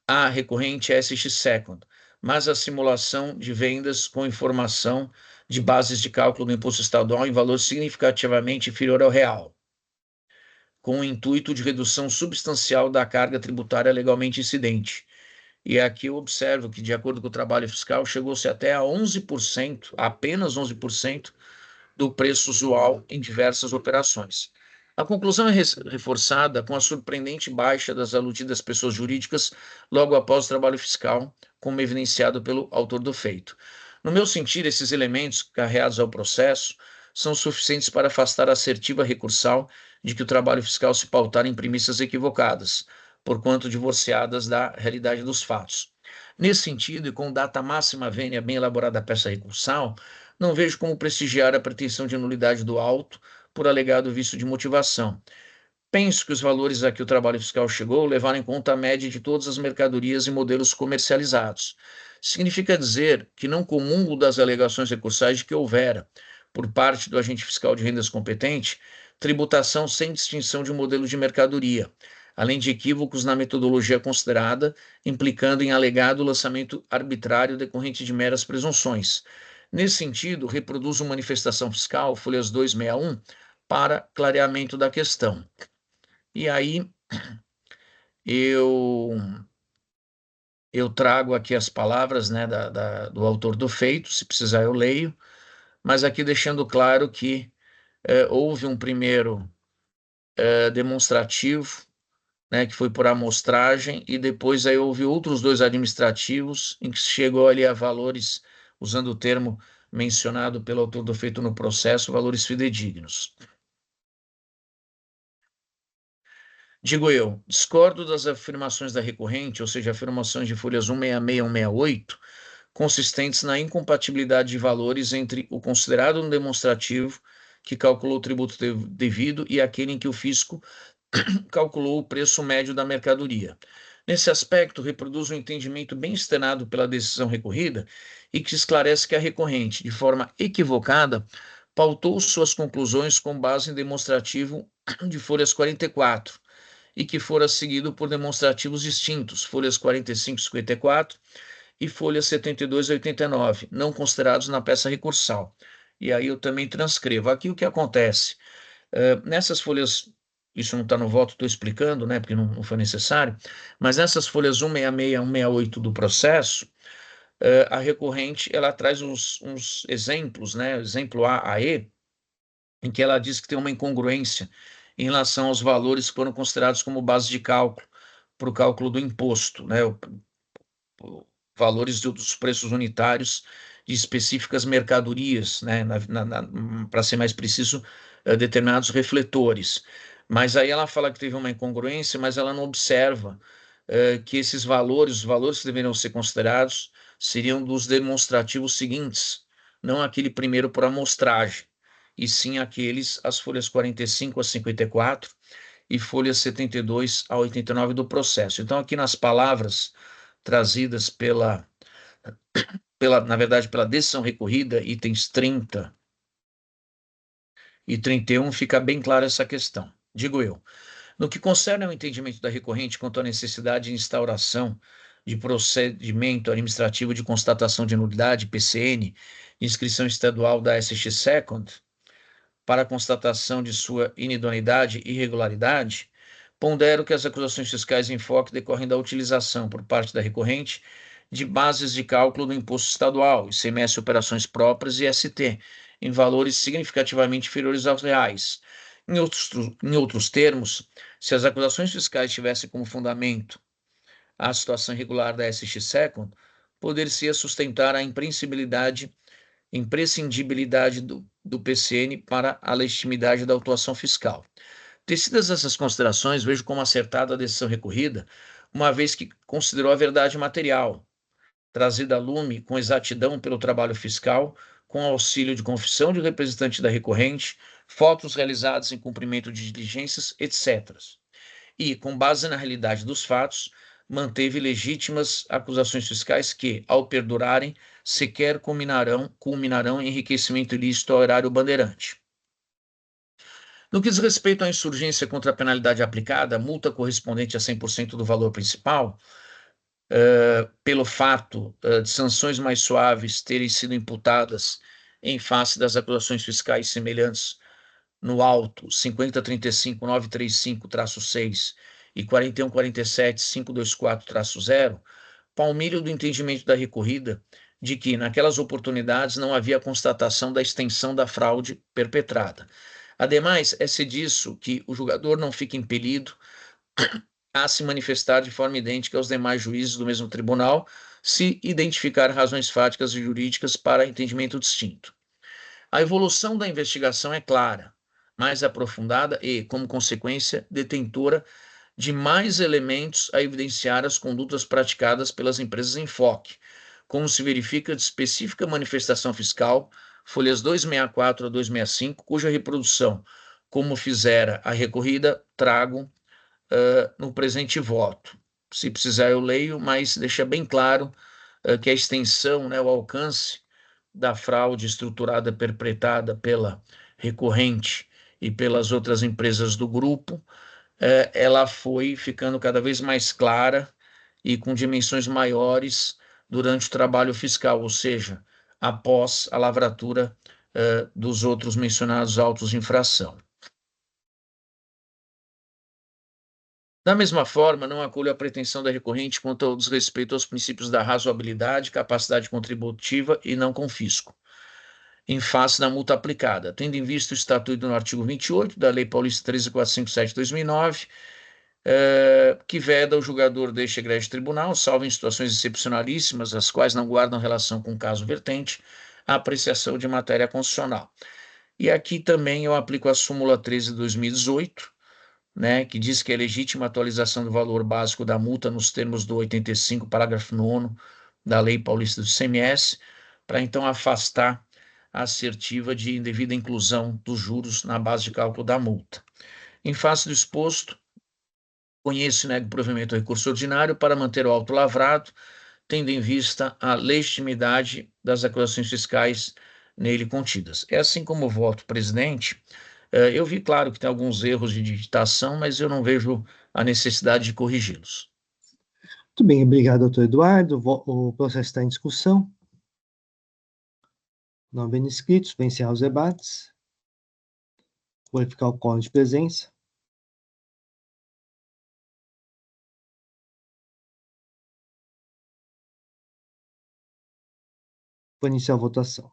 S3: a recorrente SX Second, mas a simulação de vendas com informação de bases de cálculo do imposto estadual em valor significativamente inferior ao real, com o intuito de redução substancial da carga tributária legalmente incidente. E aqui eu observo que, de acordo com o trabalho fiscal, chegou-se até a 11%, apenas 11%, do preço usual em diversas operações. A conclusão é reforçada com a surpreendente baixa das aludidas pessoas jurídicas logo após o trabalho fiscal, como evidenciado pelo autor do feito. No meu sentir, esses elementos carreados ao processo são suficientes para afastar a assertiva recursal de que o trabalho fiscal se pautar em premissas equivocadas, porquanto divorciadas da realidade dos fatos. Nesse sentido, e com data máxima vênia bem elaborada a peça recursal, não vejo como prestigiar a pretensão de nulidade do auto, por alegado vício de motivação. Penso que os valores a que o trabalho fiscal chegou levaram em conta a média de todas as mercadorias e modelos comercializados. Significa dizer que não comungo das alegações recursais de que houvera, por parte do agente fiscal de rendas competente, tributação sem distinção de modelo de mercadoria, além de equívocos na metodologia considerada, implicando em alegado lançamento arbitrário decorrente de meras presunções. Nesse sentido, reproduzo manifestação fiscal, folhas 261, para clareamento da questão. E aí, eu trago aqui as palavras, né, do autor do feito, se precisar eu leio, mas aqui deixando claro que houve um primeiro demonstrativo, né, que foi por amostragem, e depois aí houve outros 2 administrativos, em que se chegou ali a valores, usando o termo mencionado pelo autor do feito no processo, valores fidedignos. Digo eu, discordo das afirmações da recorrente, ou seja, afirmações de folhas 166 e 168, consistentes na incompatibilidade de valores entre o considerado no demonstrativo, que calculou o tributo devido, e aquele em que o fisco calculou o preço médio da mercadoria. Nesse aspecto, reproduz um entendimento bem externado pela decisão recorrida e que esclarece que a recorrente, de forma equivocada, pautou suas conclusões com base em demonstrativo de folhas 44, e que fora seguido por demonstrativos distintos, folhas 45 e 54 e folhas 72 e 89, não considerados na peça recursal. E aí eu também transcrevo. Aqui o que acontece? Nessas folhas, isso não está no voto, estou explicando, né, porque não foi necessário, mas nessas folhas 166 e 168 do processo, a recorrente ela traz uns exemplos, né, exemplo A a E, em que ela diz que tem uma incongruência em relação aos valores que foram considerados como base de cálculo para o cálculo do imposto, né, valores dos preços unitários de específicas mercadorias, né, para ser mais preciso, determinados refletores. Mas aí ela fala que teve uma incongruência, mas ela não observa que esses valores, os valores que deveriam ser considerados, seriam dos demonstrativos seguintes, não aquele primeiro por amostragem, e sim aqueles, as folhas 45 a 54 e folhas 72 a 89 do processo. Então, aqui nas palavras trazidas na verdade, pela decisão recorrida, itens 30 e 31, fica bem clara essa questão. Digo eu, no que concerne ao entendimento da recorrente quanto à necessidade de instauração de procedimento administrativo de constatação de nulidade, PCN, de inscrição estadual da SX Second, para constatação de sua inidoneidade e irregularidade, pondero que as acusações fiscais em foque decorrem da utilização, por parte da recorrente, de bases de cálculo do imposto estadual, ICMS operações próprias e ST, em valores significativamente inferiores aos reais. Em outros termos, se as acusações fiscais tivessem como fundamento a situação irregular da SX Second, poder-se sustentar a imprescindibilidade do PCN para a legitimidade da autuação fiscal. Tecidas essas considerações, vejo como acertada a decisão recorrida, uma vez que considerou a verdade material, trazida a lume com exatidão pelo trabalho fiscal, com auxílio de confissão de representante da recorrente, fotos realizadas em cumprimento de diligências, etc. E, com base na realidade dos fatos, manteve legítimas acusações fiscais que, ao perdurarem, sequer culminarão em enriquecimento ilícito ao erário bandeirante. No que diz respeito à insurgência contra a penalidade aplicada, multa correspondente a 100% do valor principal, pelo fato de sanções mais suaves terem sido imputadas em face das acusações fiscais semelhantes no auto 5035-935-6 e 4147-524-0, palmilho do entendimento da recorrida de que, naquelas oportunidades, não havia constatação da extensão da fraude perpetrada. Ademais, é-se disso que o julgador não fica impelido a se manifestar de forma idêntica aos demais juízes do mesmo tribunal, se identificar razões fáticas e jurídicas para entendimento distinto. A evolução da investigação é clara, mais aprofundada e, como consequência, detentora de mais elementos a evidenciar as condutas praticadas pelas empresas em foque, como se verifica de específica manifestação fiscal, folhas 264 a 265, cuja reprodução como fizera a recorrida, trago no presente voto. Se precisar eu leio, mas deixa bem claro que a extensão, né, o alcance da fraude estruturada perpetrada pela recorrente e pelas outras empresas do grupo, ela foi ficando cada vez mais clara e com dimensões maiores durante o trabalho fiscal, ou seja, após a lavratura dos outros mencionados autos de infração. Da mesma forma, não acolho a pretensão da recorrente quanto ao desrespeito aos princípios da razoabilidade, capacidade contributiva e não confisco, em face da multa aplicada, tendo em vista o estatuto no artigo 28 da Lei Paulista 13.457/2009, que veda o julgador deste egrégio tribunal, salvo em situações excepcionalíssimas, as quais não guardam relação com o caso vertente, a apreciação de matéria constitucional. E aqui também eu aplico a súmula 13 de 2018, né, que diz que é legítima a atualização do valor básico da multa nos termos do 85, parágrafo 9º da Lei Paulista do ICMS, para então afastar a assertiva de indevida inclusão dos juros na base de cálculo da multa. Em face do exposto, conheço e nego provimento ao recurso ordinário para manter o auto lavrado, tendo em vista a legitimidade das acusações fiscais nele contidas. É assim como voto, presidente. Eu vi, claro, que tem alguns erros de digitação, mas eu não vejo a necessidade de corrigi-los.
S2: Muito bem, obrigado, doutor Eduardo. O processo está em discussão. Não havendo inscritos, vou encerrar os debates. Vou verificar o quórum de presença. Vou iniciar a votação.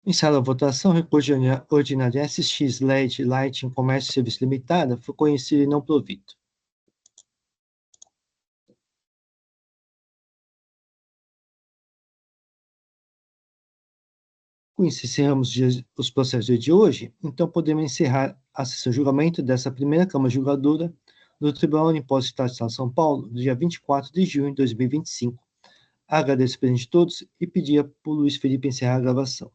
S2: Iniciada a votação, recurso ordinário SX LED Lighting Comércio e Serviço Limitada foi conhecido e não provido. Com isso, encerramos os processos de hoje, então podemos encerrar a sessão de julgamento dessa primeira Câmara Julgadora do Tribunal de Impostos do Estado de São Paulo, do dia 24 de junho de 2025. Agradeço a presença de todos e pedir para o Luiz Felipe encerrar a gravação.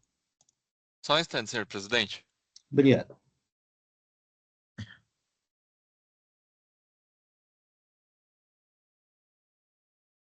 S1: Só um instante, senhor presidente.
S2: Obrigado.